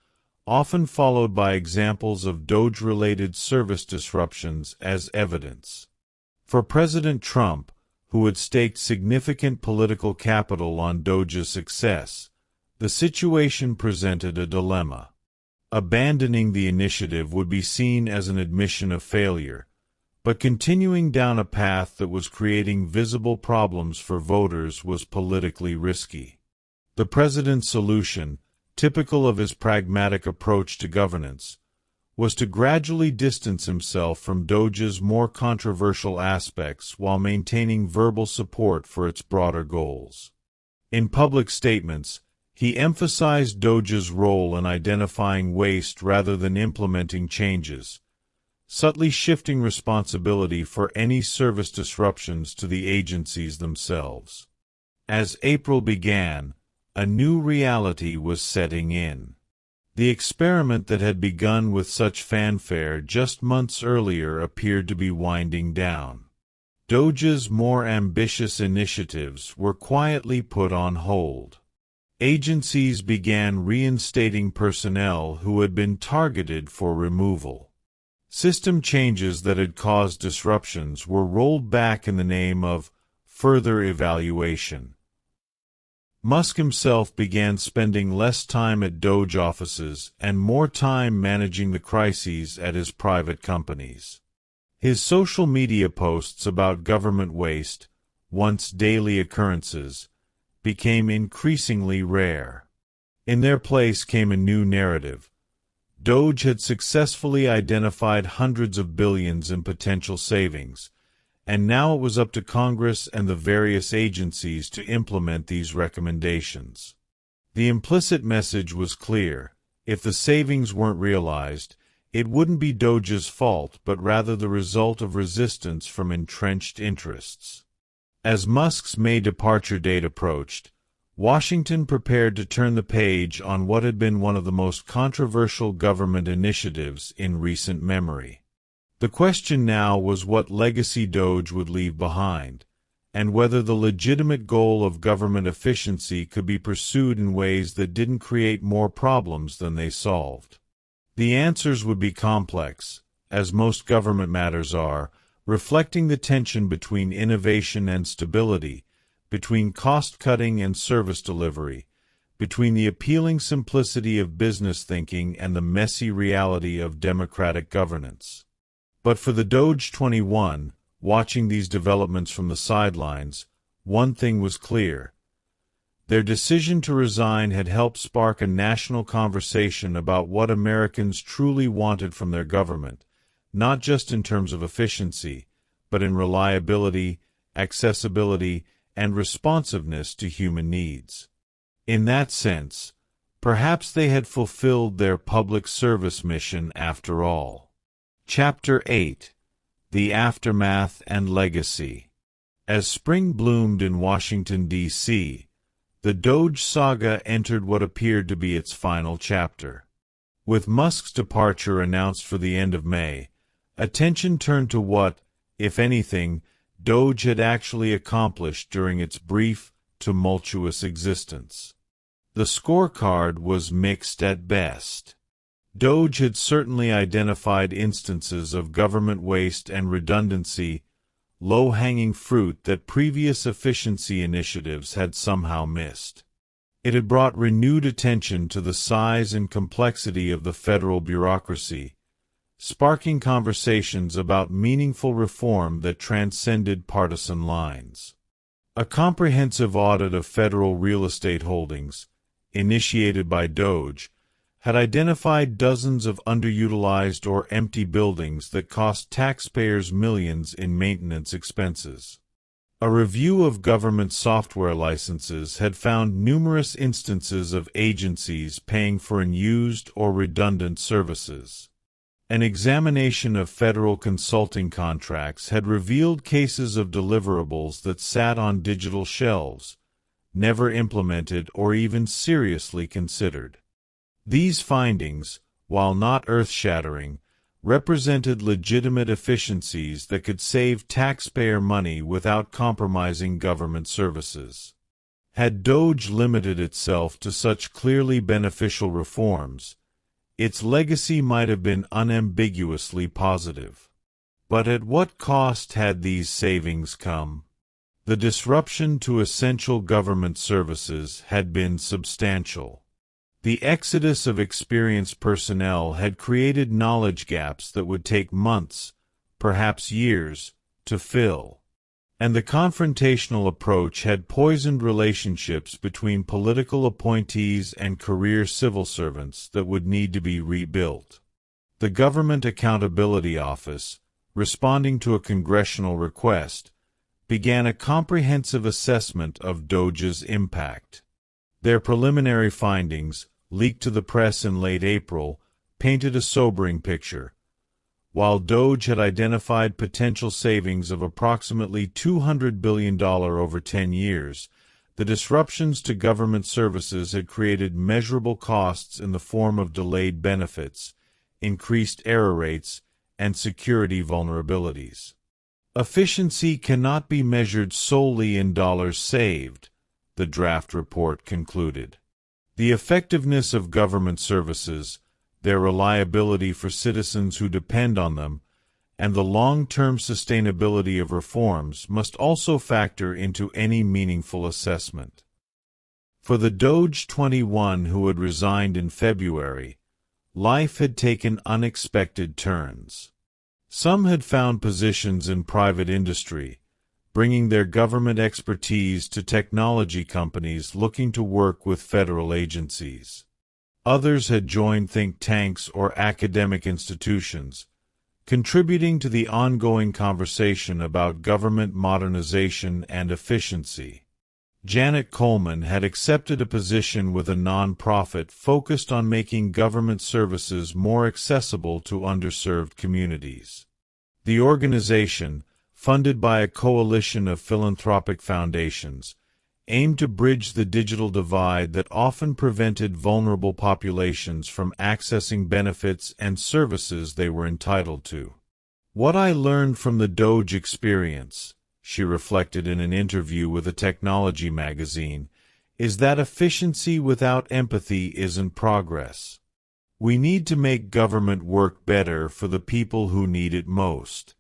often followed by examples of DOGE-related service disruptions as evidence. For President Trump, who had staked significant political capital on DOGE's success, the situation presented a dilemma. Abandoning the initiative would be seen as an admission of failure, but continuing down a path that was creating visible problems for voters was politically risky. The president's solution, typical of his pragmatic approach to governance, was to gradually distance himself from DOGE's more controversial aspects while maintaining verbal support for its broader goals. In public statements, he emphasized DOGE's role in identifying waste rather than implementing changes, subtly shifting responsibility for any service disruptions to the agencies themselves. As April began, a new reality was setting in. The experiment that had begun with such fanfare just months earlier appeared to be winding down. DOGE's more ambitious initiatives were quietly put on hold. Agencies began reinstating personnel who had been targeted for removal. System changes that had caused disruptions were rolled back in the name of further evaluation. Musk himself began spending less time at DOGE offices and more time managing the crises at his private companies. His social media posts about government waste, once daily occurrences, became increasingly rare. In their place came a new narrative. DOGE had successfully identified hundreds of billions in potential savings, and now it was up to Congress and the various agencies to implement these recommendations. The implicit message was clear. If the savings weren't realized, it wouldn't be DOGE's fault but rather the result of resistance from entrenched interests. As Musk's May departure date approached, Washington prepared to turn the page on what had been one of the most controversial government initiatives in recent memory. The question now was what legacy DOGE would leave behind, and whether the legitimate goal of government efficiency could be pursued in ways that didn't create more problems than they solved. The answers would be complex, as most government matters are, reflecting the tension between innovation and stability, between cost-cutting and service delivery, between the appealing simplicity of business thinking and the messy reality of democratic governance. But for the DOGE 21, watching these developments from the sidelines, one thing was clear. Their decision to resign had helped spark a national conversation about what Americans truly wanted from their government, not just in terms of efficiency, but in reliability, accessibility, and responsiveness to human needs. In that sense, perhaps they had fulfilled their public service mission after all. Chapter 8: The Aftermath and Legacy. As spring bloomed in Washington, D.C., the DOGE saga entered what appeared to be its final chapter. With Musk's departure announced for the end of May, attention turned to what, if anything, DOGE had actually accomplished during its brief, tumultuous existence. The scorecard was mixed at best. DOGE had certainly identified instances of government waste and redundancy, low-hanging fruit that previous efficiency initiatives had somehow missed. It had brought renewed attention to the size and complexity of the federal bureaucracy, sparking conversations about meaningful reform that transcended partisan lines. A comprehensive audit of federal real estate holdings, initiated by DOGE, had identified dozens of underutilized or empty buildings that cost taxpayers millions in maintenance expenses. A review of government software licenses had found numerous instances of agencies paying for unused or redundant services. An examination of federal consulting contracts had revealed cases of deliverables that sat on digital shelves, never implemented or even seriously considered. These findings, while not earth-shattering, represented legitimate efficiencies that could save taxpayer money without compromising government services. Had DOGE limited itself to such clearly beneficial reforms, its legacy might have been unambiguously positive. But at what cost had these savings come? The disruption to essential government services had been substantial. The exodus of experienced personnel had created knowledge gaps that would take months, perhaps years, to fill. And the confrontational approach had poisoned relationships between political appointees and career civil servants that would need to be rebuilt. The Government Accountability Office, responding to a congressional request, began a comprehensive assessment of DOGE's impact. Their preliminary findings, leaked to the press in late April, painted a sobering picture. While DOGE had identified potential savings of approximately $200 billion over 10 years, the disruptions to government services had created measurable costs in the form of delayed benefits, increased error rates, and security vulnerabilities. Efficiency cannot be measured solely in dollars saved, the draft report concluded. The effectiveness of government services, their reliability for citizens who depend on them, and the long-term sustainability of reforms must also factor into any meaningful assessment. For the DOGE 21 who had resigned in February, life had taken unexpected turns. Some had found positions in private industry, bringing their government expertise to technology companies looking to work with federal agencies. Others had joined think tanks or academic institutions, contributing to the ongoing conversation about government modernization and efficiency. Janet Coleman had accepted a position with a nonprofit focused on making government services more accessible to underserved communities. The organization, funded by a coalition of philanthropic foundations, aimed to bridge the digital divide that often prevented vulnerable populations from accessing benefits and services they were entitled to. "What I learned from the DOGE experience," she reflected in an interview with a technology magazine, "is that efficiency without empathy isn't progress. We need to make government work better for the people who need it most."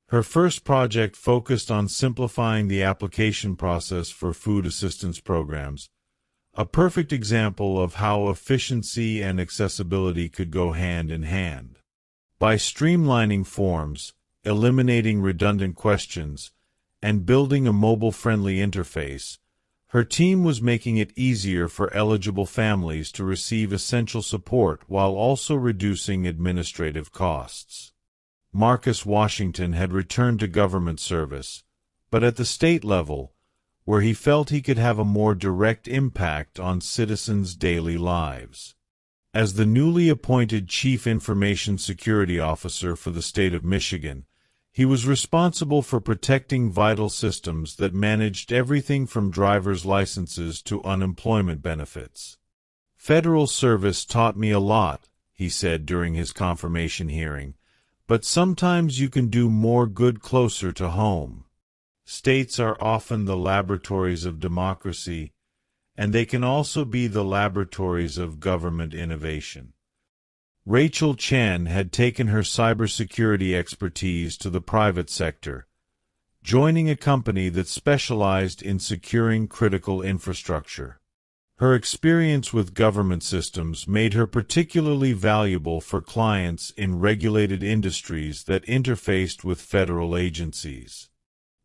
Her first project focused on simplifying the application process for food assistance programs, a perfect example of how efficiency and accessibility could go hand in hand. By streamlining forms, eliminating redundant questions, and building a mobile-friendly interface, her team was making it easier for eligible families to receive essential support while also reducing administrative costs. Marcus Washington had returned to government service, but at the state level, where he felt he could have a more direct impact on citizens' daily lives. As the newly appointed Chief Information Security Officer for the state of Michigan, he was responsible for protecting vital systems that managed everything from driver's licenses to unemployment benefits. "Federal service taught me a lot," he said during his confirmation hearing, "but sometimes you can do more good closer to home. States are often the laboratories of democracy, and they can also be the laboratories of government innovation." Rachel Chen had taken her cybersecurity expertise to the private sector, joining a company that specialized in securing critical infrastructure. Her experience with government systems made her particularly valuable for clients in regulated industries that interfaced with federal agencies.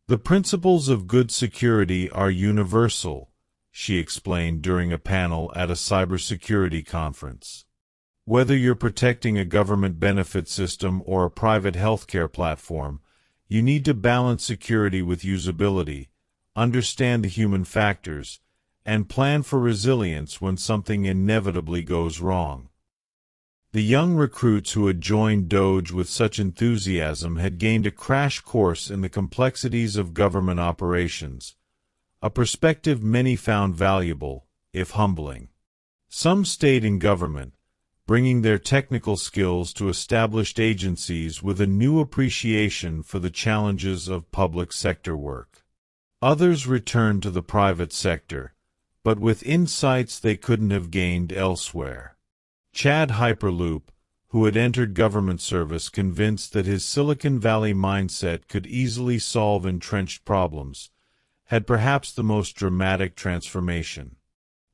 "The principles of good security are universal," she explained during a panel at a cybersecurity conference. Whether you're protecting a government benefit system or a private healthcare platform, you need to balance security with usability, understand the human factors, and plan for resilience when something inevitably goes wrong. The young recruits who had joined DOGE with such enthusiasm had gained a crash course in the complexities of government operations, a perspective many found valuable, if humbling. Some stayed in government, bringing their technical skills to established agencies with a new appreciation for the challenges of public sector work. Others returned to the private sector, but with insights they couldn't have gained elsewhere. Chad Hyperloop, who had entered government service convinced that his Silicon Valley mindset could easily solve entrenched problems, had perhaps the most dramatic transformation.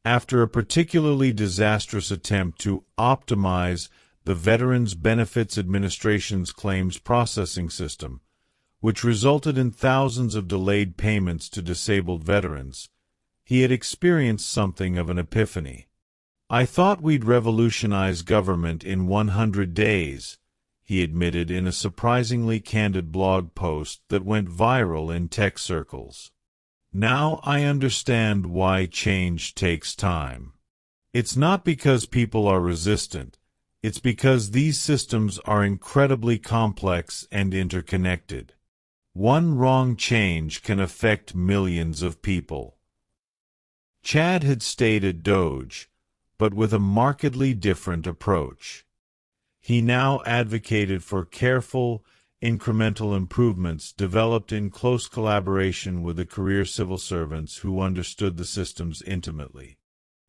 After a particularly disastrous attempt to optimize the Veterans Benefits Administration's claims processing system, which resulted in thousands of delayed payments to disabled veterans, he had experienced something of an epiphany. "I thought we'd revolutionize government in 100 days, he admitted in a surprisingly candid blog post that went viral in tech circles. "Now I understand why change takes time. It's not because people are resistant, it's because these systems are incredibly complex and interconnected. One wrong change can affect millions of people." Chad had stayed at DOGE, but with a markedly different approach. He now advocated for careful, incremental improvements developed in close collaboration with the career civil servants who understood the systems intimately.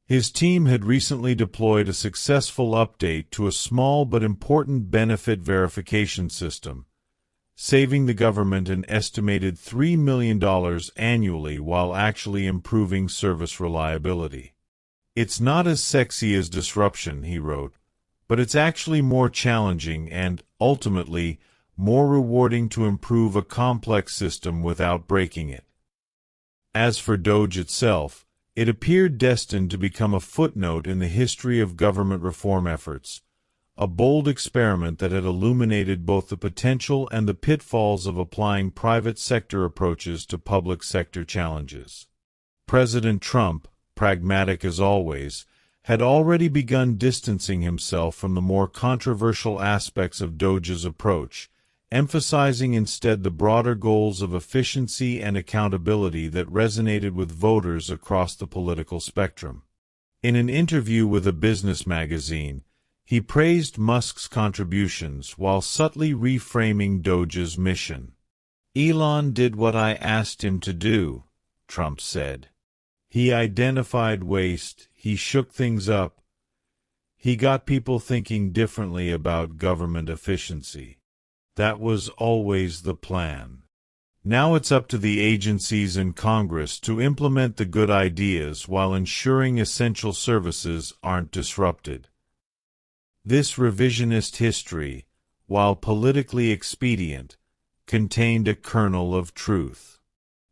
His team had recently deployed a successful update to a small but important benefit verification system, saving the government an estimated $3 million annually while actually improving service reliability. "It's not as sexy as disruption," he wrote, "but it's actually more challenging and, ultimately, more rewarding to improve a complex system without breaking it." As for DOGE itself, it appeared destined to become a footnote in the history of government reform efforts, a bold experiment that had illuminated both the potential and the pitfalls of applying private sector approaches to public sector challenges. President Trump, pragmatic as always, had already begun distancing himself from the more controversial aspects of DOGE's approach, emphasizing instead the broader goals of efficiency and accountability that resonated with voters across the political spectrum. In an interview with a business magazine, he praised Musk's contributions while subtly reframing DOGE's mission. "Elon did what I asked him to do," Trump said. "He identified waste, he shook things up, he got people thinking differently about government efficiency. That was always the plan. Now it's up to the agencies and Congress to implement the good ideas while ensuring essential services aren't disrupted." This revisionist history, while politically expedient, contained a kernel of truth.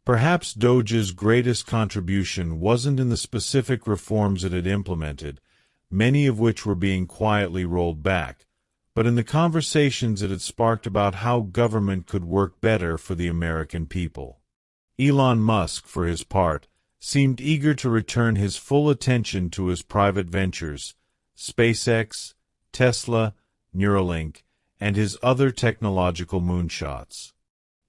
Perhaps DOGE's greatest contribution wasn't in the specific reforms it had implemented, many of which were being quietly rolled back, but in the conversations it had sparked about how government could work better for the American people. Elon Musk, for his part, seemed eager to return his full attention to his private ventures, SpaceX, Tesla, Neuralink, and his other technological moonshots.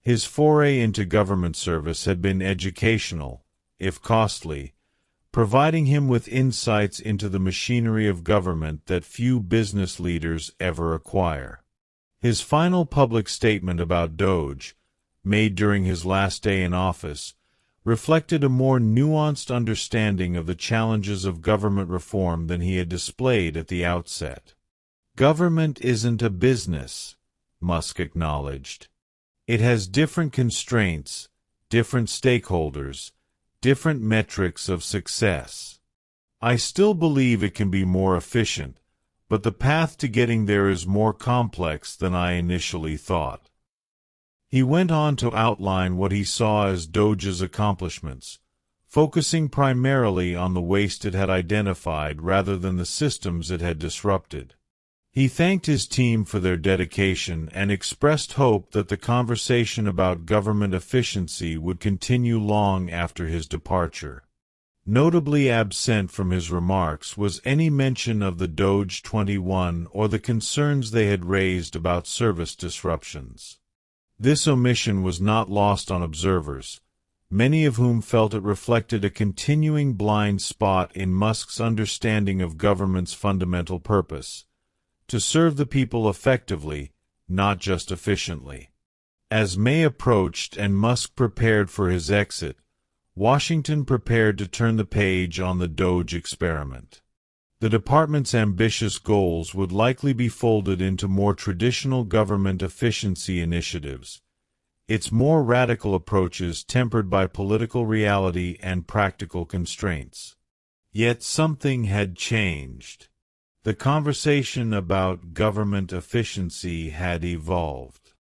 His foray into government service had been educational, if costly, providing him with insights into the machinery of government that few business leaders ever acquire. His final public statement about DOGE, made during his last day in office, reflected a more nuanced understanding of the challenges of government reform than he had displayed at the outset. "Government isn't a business," Musk acknowledged. "It has different constraints, different stakeholders, different metrics of success. I still believe it can be more efficient, but the path to getting there is more complex than I initially thought." He went on to outline what he saw as DOGE's accomplishments, focusing primarily on the waste it had identified rather than the systems it had disrupted. He thanked his team for their dedication and expressed hope that the conversation about government efficiency would continue long after his departure. Notably absent from his remarks was any mention of the DOGE 21 or the concerns they had raised about service disruptions. This omission was not lost on observers, many of whom felt it reflected a continuing blind spot in Musk's understanding of government's fundamental purpose: to serve the people effectively, not just efficiently. As May approached and Musk prepared for his exit, Washington prepared to turn the page on the DOGE experiment. The department's ambitious goals would likely be folded into more traditional government efficiency initiatives, its more radical approaches tempered by political reality and practical constraints. Yet something had changed. The conversation about government efficiency had evolved.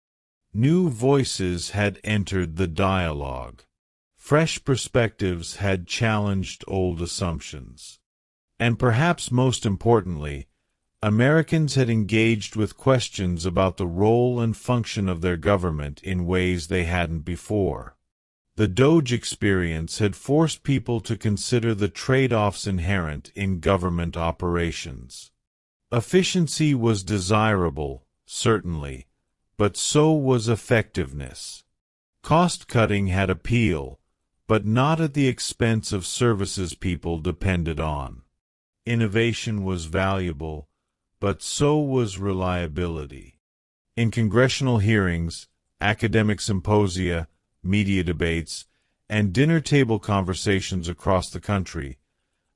New voices had entered the dialogue. Fresh perspectives had challenged old assumptions. And perhaps most importantly, Americans had engaged with questions about the role and function of their government in ways they hadn't before. The DOGE experience had forced people to consider the trade-offs inherent in government operations. Efficiency was desirable, certainly, but so was effectiveness. Cost-cutting had appeal, but not at the expense of services people depended on. Innovation was valuable, but so was reliability. In congressional hearings, academic symposia, media debates, and dinner-table conversations across the country,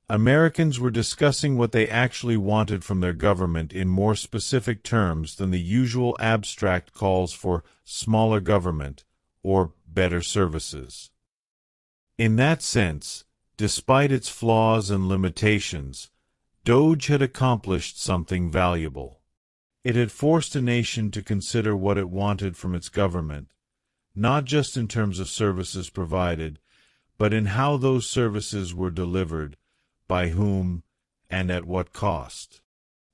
Americans were discussing what they actually wanted from their government in more specific terms than the usual abstract calls for smaller government or better services. In that sense, despite its flaws and limitations, DOGE had accomplished something valuable. It had forced a nation to consider what it wanted from its government, not just in terms of services provided, but in how those services were delivered, by whom, and at what cost.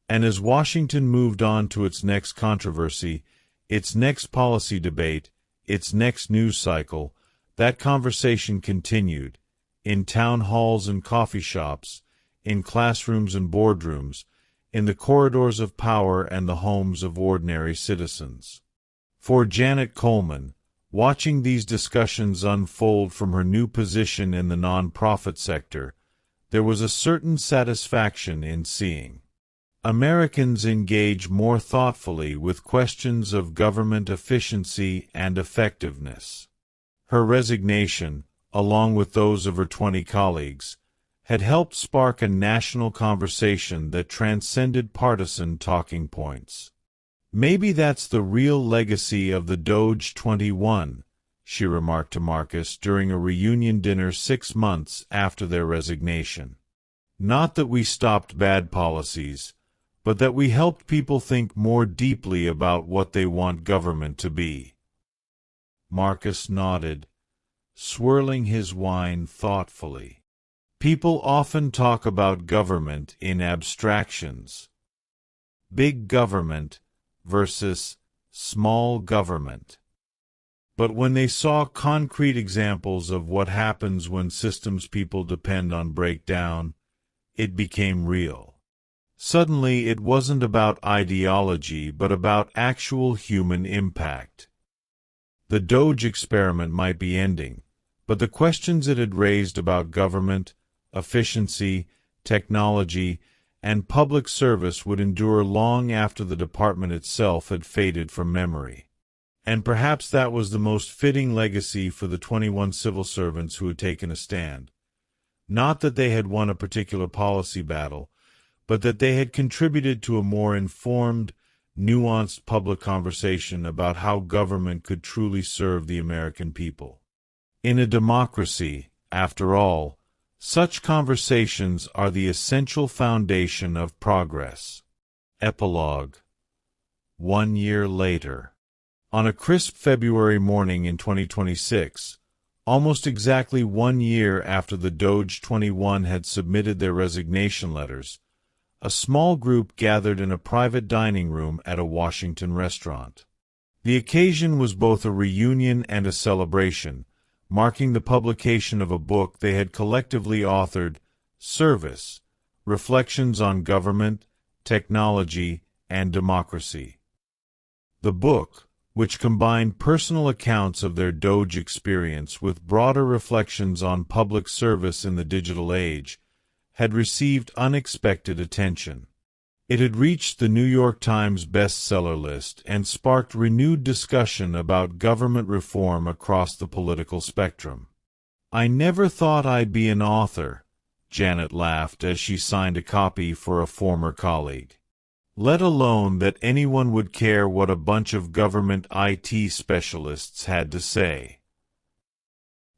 And as Washington moved on to its next controversy, its next policy debate, its next news cycle, that conversation continued, in town halls and coffee shops, in classrooms and boardrooms, in the corridors of power and the homes of ordinary citizens. For Janet Coleman, watching these discussions unfold from her new position in the nonprofit sector, there was a certain satisfaction in seeing Americans engage more thoughtfully with questions of government efficiency and effectiveness. Her resignation, along with those of her 20 colleagues, had helped spark a national conversation that transcended partisan talking points. "Maybe that's the real legacy of the DOGE 21, she remarked to Marcus during a reunion dinner 6 months after their resignation. "Not that we stopped bad policies, but that we helped people think more deeply about what they want government to be." Marcus nodded, swirling his wine thoughtfully. People often talk about government in abstractions. Big government versus small government. But when they saw concrete examples of what happens when systems people depend on break down, it became real. Suddenly it wasn't about ideology but about actual human impact. The DOGE experiment might be ending, but the questions it had raised about government, efficiency, technology, and public service would endure long after the department itself had faded from memory. And perhaps that was the most fitting legacy for the 21 civil servants who had taken a stand. Not that they had won a particular policy battle, but that they had contributed to a more informed, nuanced public conversation about how government could truly serve the American people. In a democracy, after all, such conversations are the essential foundation of progress. Epilogue. 1 year later. On a crisp February morning in 2026, Almost exactly 1 year after the DOGE 21 had submitted their resignation letters, a small group gathered in a private dining room at a Washington restaurant. The occasion was both a reunion and a celebration, marking the publication of a book they had collectively authored, Service: Reflections on Government, Technology, and Democracy. The book, which combined personal accounts of their DOGE experience with broader reflections on public service in the digital age, had received unexpected attention. It had reached the New York Times bestseller list and sparked renewed discussion about government reform across the political spectrum. "I never thought I'd be an author," Janet laughed as she signed a copy for a former colleague. "Let alone that anyone would care what a bunch of government IT specialists had to say."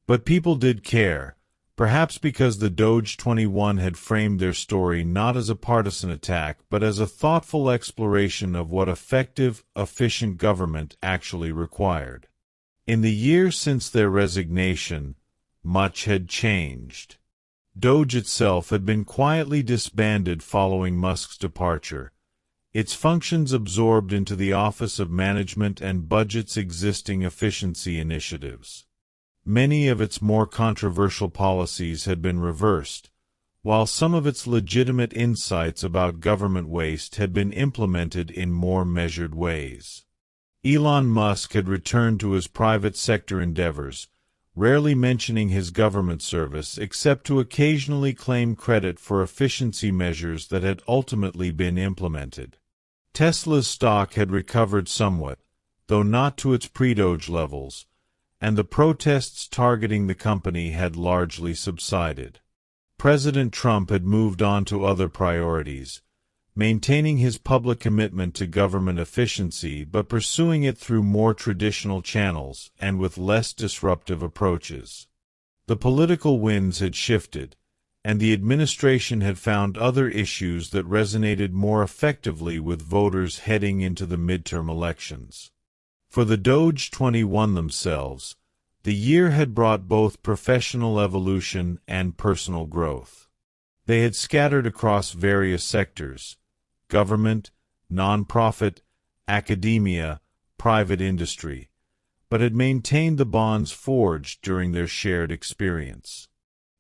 But people did care, perhaps because the DOGE 21 had framed their story not as a partisan attack but as a thoughtful exploration of what effective, efficient government actually required. In the year since their resignation, much had changed. DOGE itself had been quietly disbanded following Musk's departure, its functions absorbed into the Office of Management and Budget's existing efficiency initiatives. Many of its more controversial policies had been reversed, while some of its legitimate insights about government waste had been implemented in more measured ways. Elon Musk had returned to his private sector endeavors, rarely mentioning his government service except to occasionally claim credit for efficiency measures that had ultimately been implemented. Tesla's stock had recovered somewhat, though not to its pre-DOGE levels, and the protests targeting the company had largely subsided. President Trump had moved on to other priorities, maintaining his public commitment to government efficiency but pursuing it through more traditional channels and with less disruptive approaches. The political winds had shifted, and the administration had found other issues that resonated more effectively with voters heading into the midterm elections. For the DOGE 21 themselves, the year had brought both professional evolution and personal growth. They had scattered across various sectors: government, nonprofit, academia, private industry, but had maintained the bonds forged during their shared experience.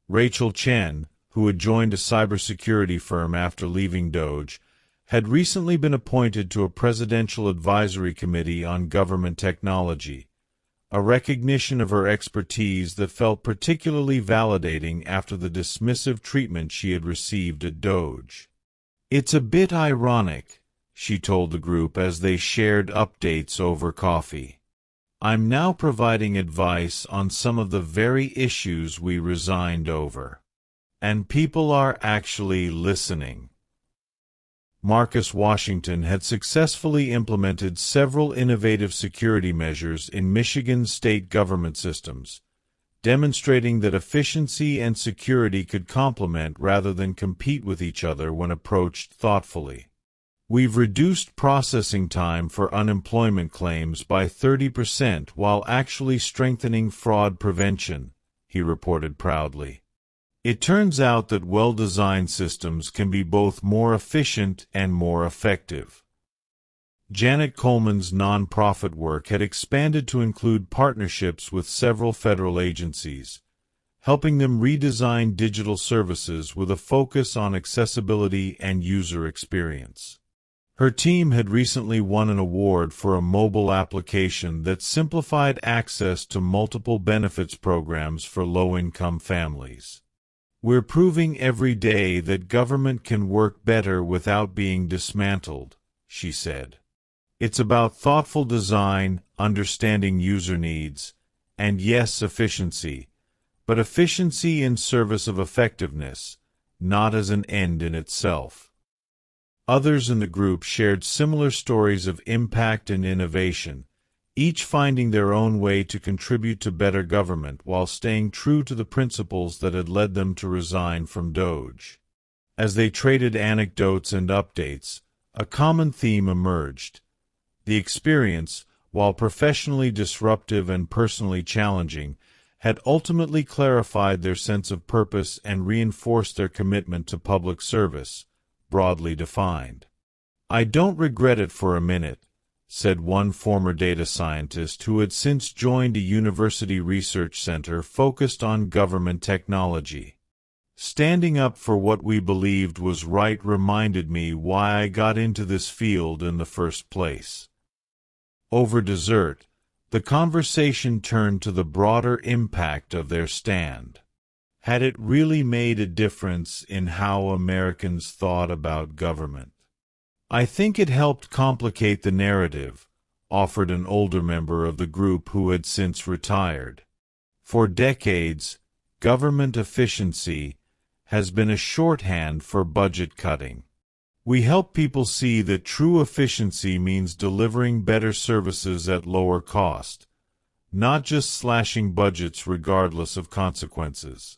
Rachel Chen, who had joined a cybersecurity firm after leaving DOGE, had recently been appointed to a presidential advisory committee on government technology, a recognition of her expertise that felt particularly validating after the dismissive treatment she had received at DOGE. "It's a bit ironic," she told the group as they shared updates over coffee. "I'm now providing advice on some of the very issues we resigned over. And people are actually listening." Marcus Washington had successfully implemented several innovative security measures in Michigan's state government systems, demonstrating that efficiency and security could complement rather than compete with each other when approached thoughtfully. "We've reduced processing time for unemployment claims by 30% while actually strengthening fraud prevention," he reported proudly. "It turns out that well-designed systems can be both more efficient and more effective." Janet Coleman's nonprofit work had expanded to include partnerships with several federal agencies, helping them redesign digital services with a focus on accessibility and user experience. Her team had recently won an award for a mobile application that simplified access to multiple benefits programs for low-income families. "We're proving every day that government can work better without being dismantled," she said. "It's about thoughtful design, understanding user needs, and yes, efficiency, but efficiency in service of effectiveness, not as an end in itself." Others in the group shared similar stories of impact and innovation, each finding their own way to contribute to better government while staying true to the principles that had led them to resign from DOGE. As they traded anecdotes and updates, a common theme emerged. The experience, while professionally disruptive and personally challenging, had ultimately clarified their sense of purpose and reinforced their commitment to public service, broadly defined. "I don't regret it for a minute," said one former data scientist who had since joined a university research center focused on government technology. "Standing up for what we believed was right reminded me why I got into this field in the first place." Over dessert, the conversation turned to the broader impact of their stand. Had it really made a difference in how Americans thought about government? "I think it helped complicate the narrative," offered an older member of the group who had since retired. "For decades, government efficiency has been a shorthand for budget cutting. We help people see that true efficiency means delivering better services at lower cost, not just slashing budgets regardless of consequences."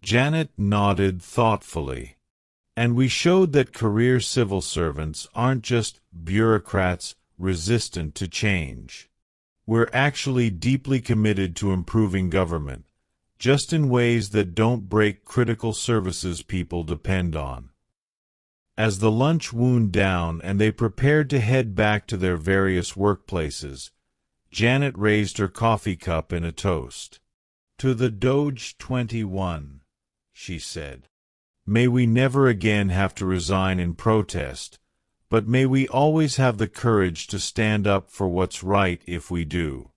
Janet nodded thoughtfully. "And we showed that career civil servants aren't just bureaucrats resistant to change. We're actually deeply committed to improving government, just in ways that don't break critical services people depend on." As the lunch wound down and they prepared to head back to their various workplaces, Janet raised her coffee cup in a toast. "To the DOGE 21, she said. "May we never again have to resign in protest, but may we always have the courage to stand up for what's right if we do."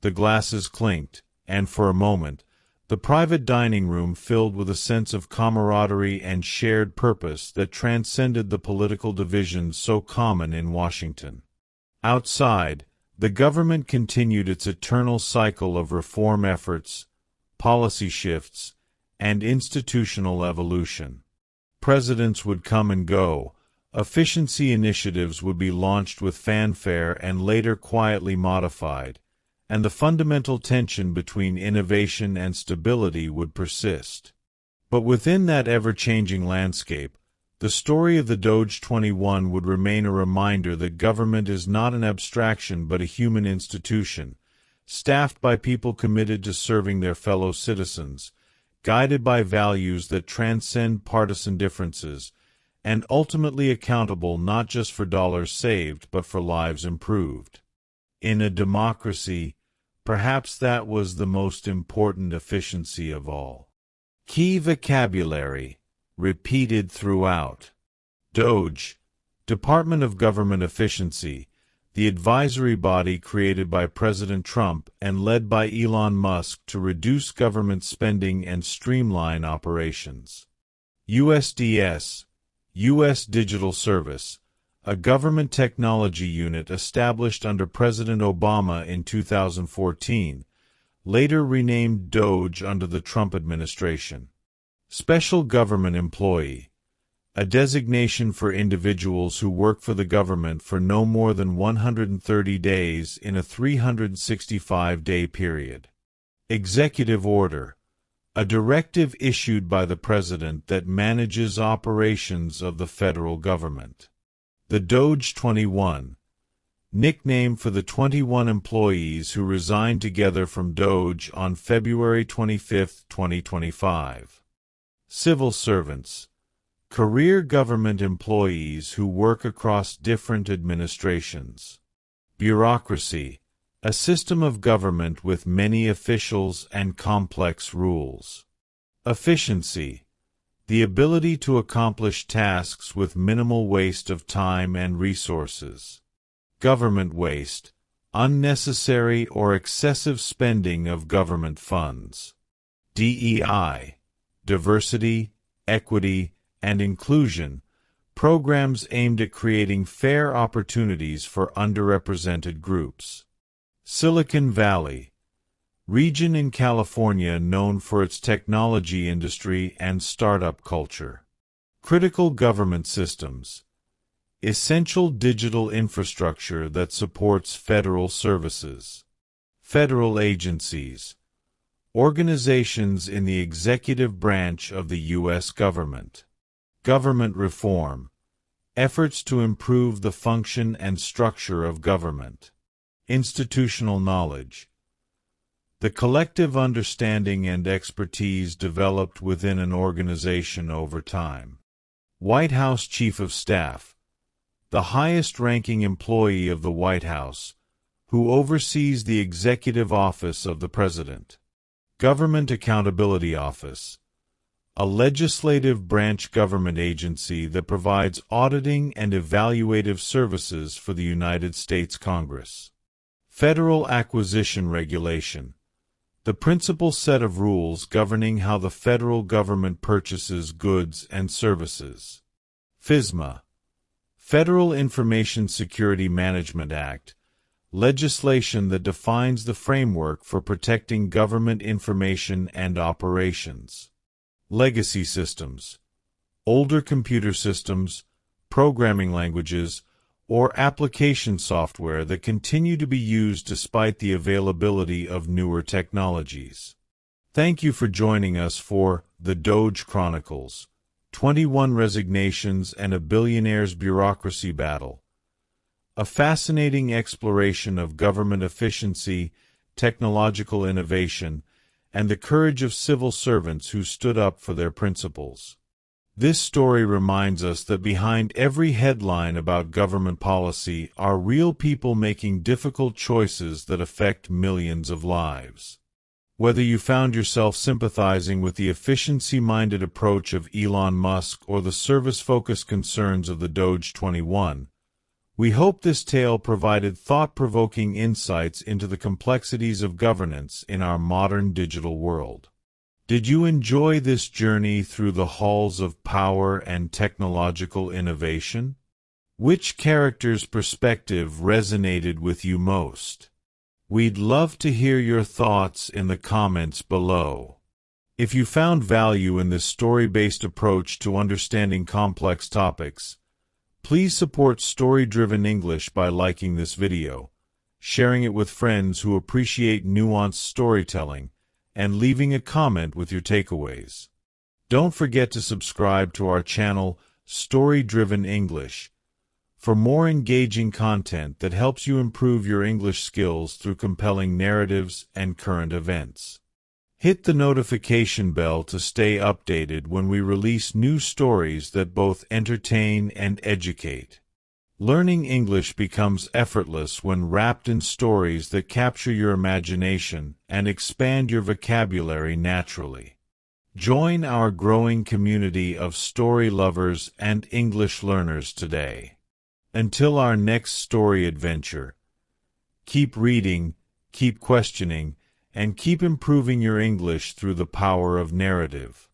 The glasses clinked, and for a moment, the private dining room filled with a sense of camaraderie and shared purpose that transcended the political divisions so common in Washington. Outside, the government continued its eternal cycle of reform efforts, policy shifts, and institutional evolution. Presidents would come and go, efficiency initiatives would be launched with fanfare and later quietly modified, and the fundamental tension between innovation and stability would persist. But within that ever-changing landscape, the story of the DOGE 21 would remain a reminder that government is not an abstraction but a human institution, staffed by people committed to serving their fellow citizens, guided by values that transcend partisan differences, and ultimately accountable not just for dollars saved but for lives improved. In a democracy, perhaps that was the most important efficiency of all. Key vocabulary, repeated throughout. DOGE, Department of Government Efficiency, the advisory body created by President Trump and led by Elon Musk to reduce government spending and streamline operations. USDS, U.S. Digital Service, a government technology unit established under President Obama in 2014, later renamed DOGE under the Trump administration. Special Government Employee, a designation for individuals who work for the government for no more than 130 days in a 365-day period. Executive Order, a directive issued by the President that manages operations of the federal government. The DOGE 21, nickname for the 21 employees who resigned together from DOGE on February 25, 2025. Civil servants, career government employees who work across different administrations. Bureaucracy, a system of government with many officials and complex rules. Efficiency, the ability to accomplish tasks with minimal waste of time and resources. Government waste, unnecessary or excessive spending of government funds. DEI, diversity, equity, and inclusion, programs aimed at creating fair opportunities for underrepresented groups. Silicon Valley, region in California known for its technology industry and startup culture. Critical government systems, essential digital infrastructure that supports federal services. Federal agencies, organizations in the executive branch of the U.S. government. Government reform, efforts to improve the function and structure of government. Institutional knowledge, The collective understanding and expertise developed within an organization over time. White House Chief of Staff, the highest-ranking employee of the White House, who oversees the executive office of the President. Government Accountability Office, a legislative branch government agency that provides auditing and evaluative services for the United States Congress. Federal Acquisition Regulation, the principal set of rules governing how the federal government purchases goods and services. FISMA, Federal Information Security Management Act, legislation that defines the framework for protecting government information and operations. Legacy systems, older computer systems, programming languages, or application software that continue to be used despite the availability of newer technologies. Thank you for joining us for The DOGE Chronicles, 21 Resignations and a Billionaire's Bureaucracy Battle. A fascinating exploration of government efficiency, technological innovation, and the courage of civil servants who stood up for their principles. This story reminds us that behind every headline about government policy are real people making difficult choices that affect millions of lives. Whether you found yourself sympathizing with the efficiency-minded approach of Elon Musk or the service-focused concerns of the DOGE 21, we hope this tale provided thought-provoking insights into the complexities of governance in our modern digital world. Did you enjoy this journey through the halls of power and technological innovation? Which character's perspective resonated with you most? We'd love to hear your thoughts in the comments below. If you found value in this story-based approach to understanding complex topics, please support Story-Driven English by liking this video, sharing it with friends who appreciate nuanced storytelling, and leaving a comment with your takeaways. Don't forget to subscribe to our channel, Story-Driven English, for more engaging content that helps you improve your English skills through compelling narratives and current events. Hit the notification bell to stay updated when we release new stories that both entertain and educate. Learning English becomes effortless when wrapped in stories that capture your imagination and expand your vocabulary naturally. Join our growing community of story lovers and English learners today. Until our next story adventure, keep reading, keep questioning, and keep improving your English through the power of narrative.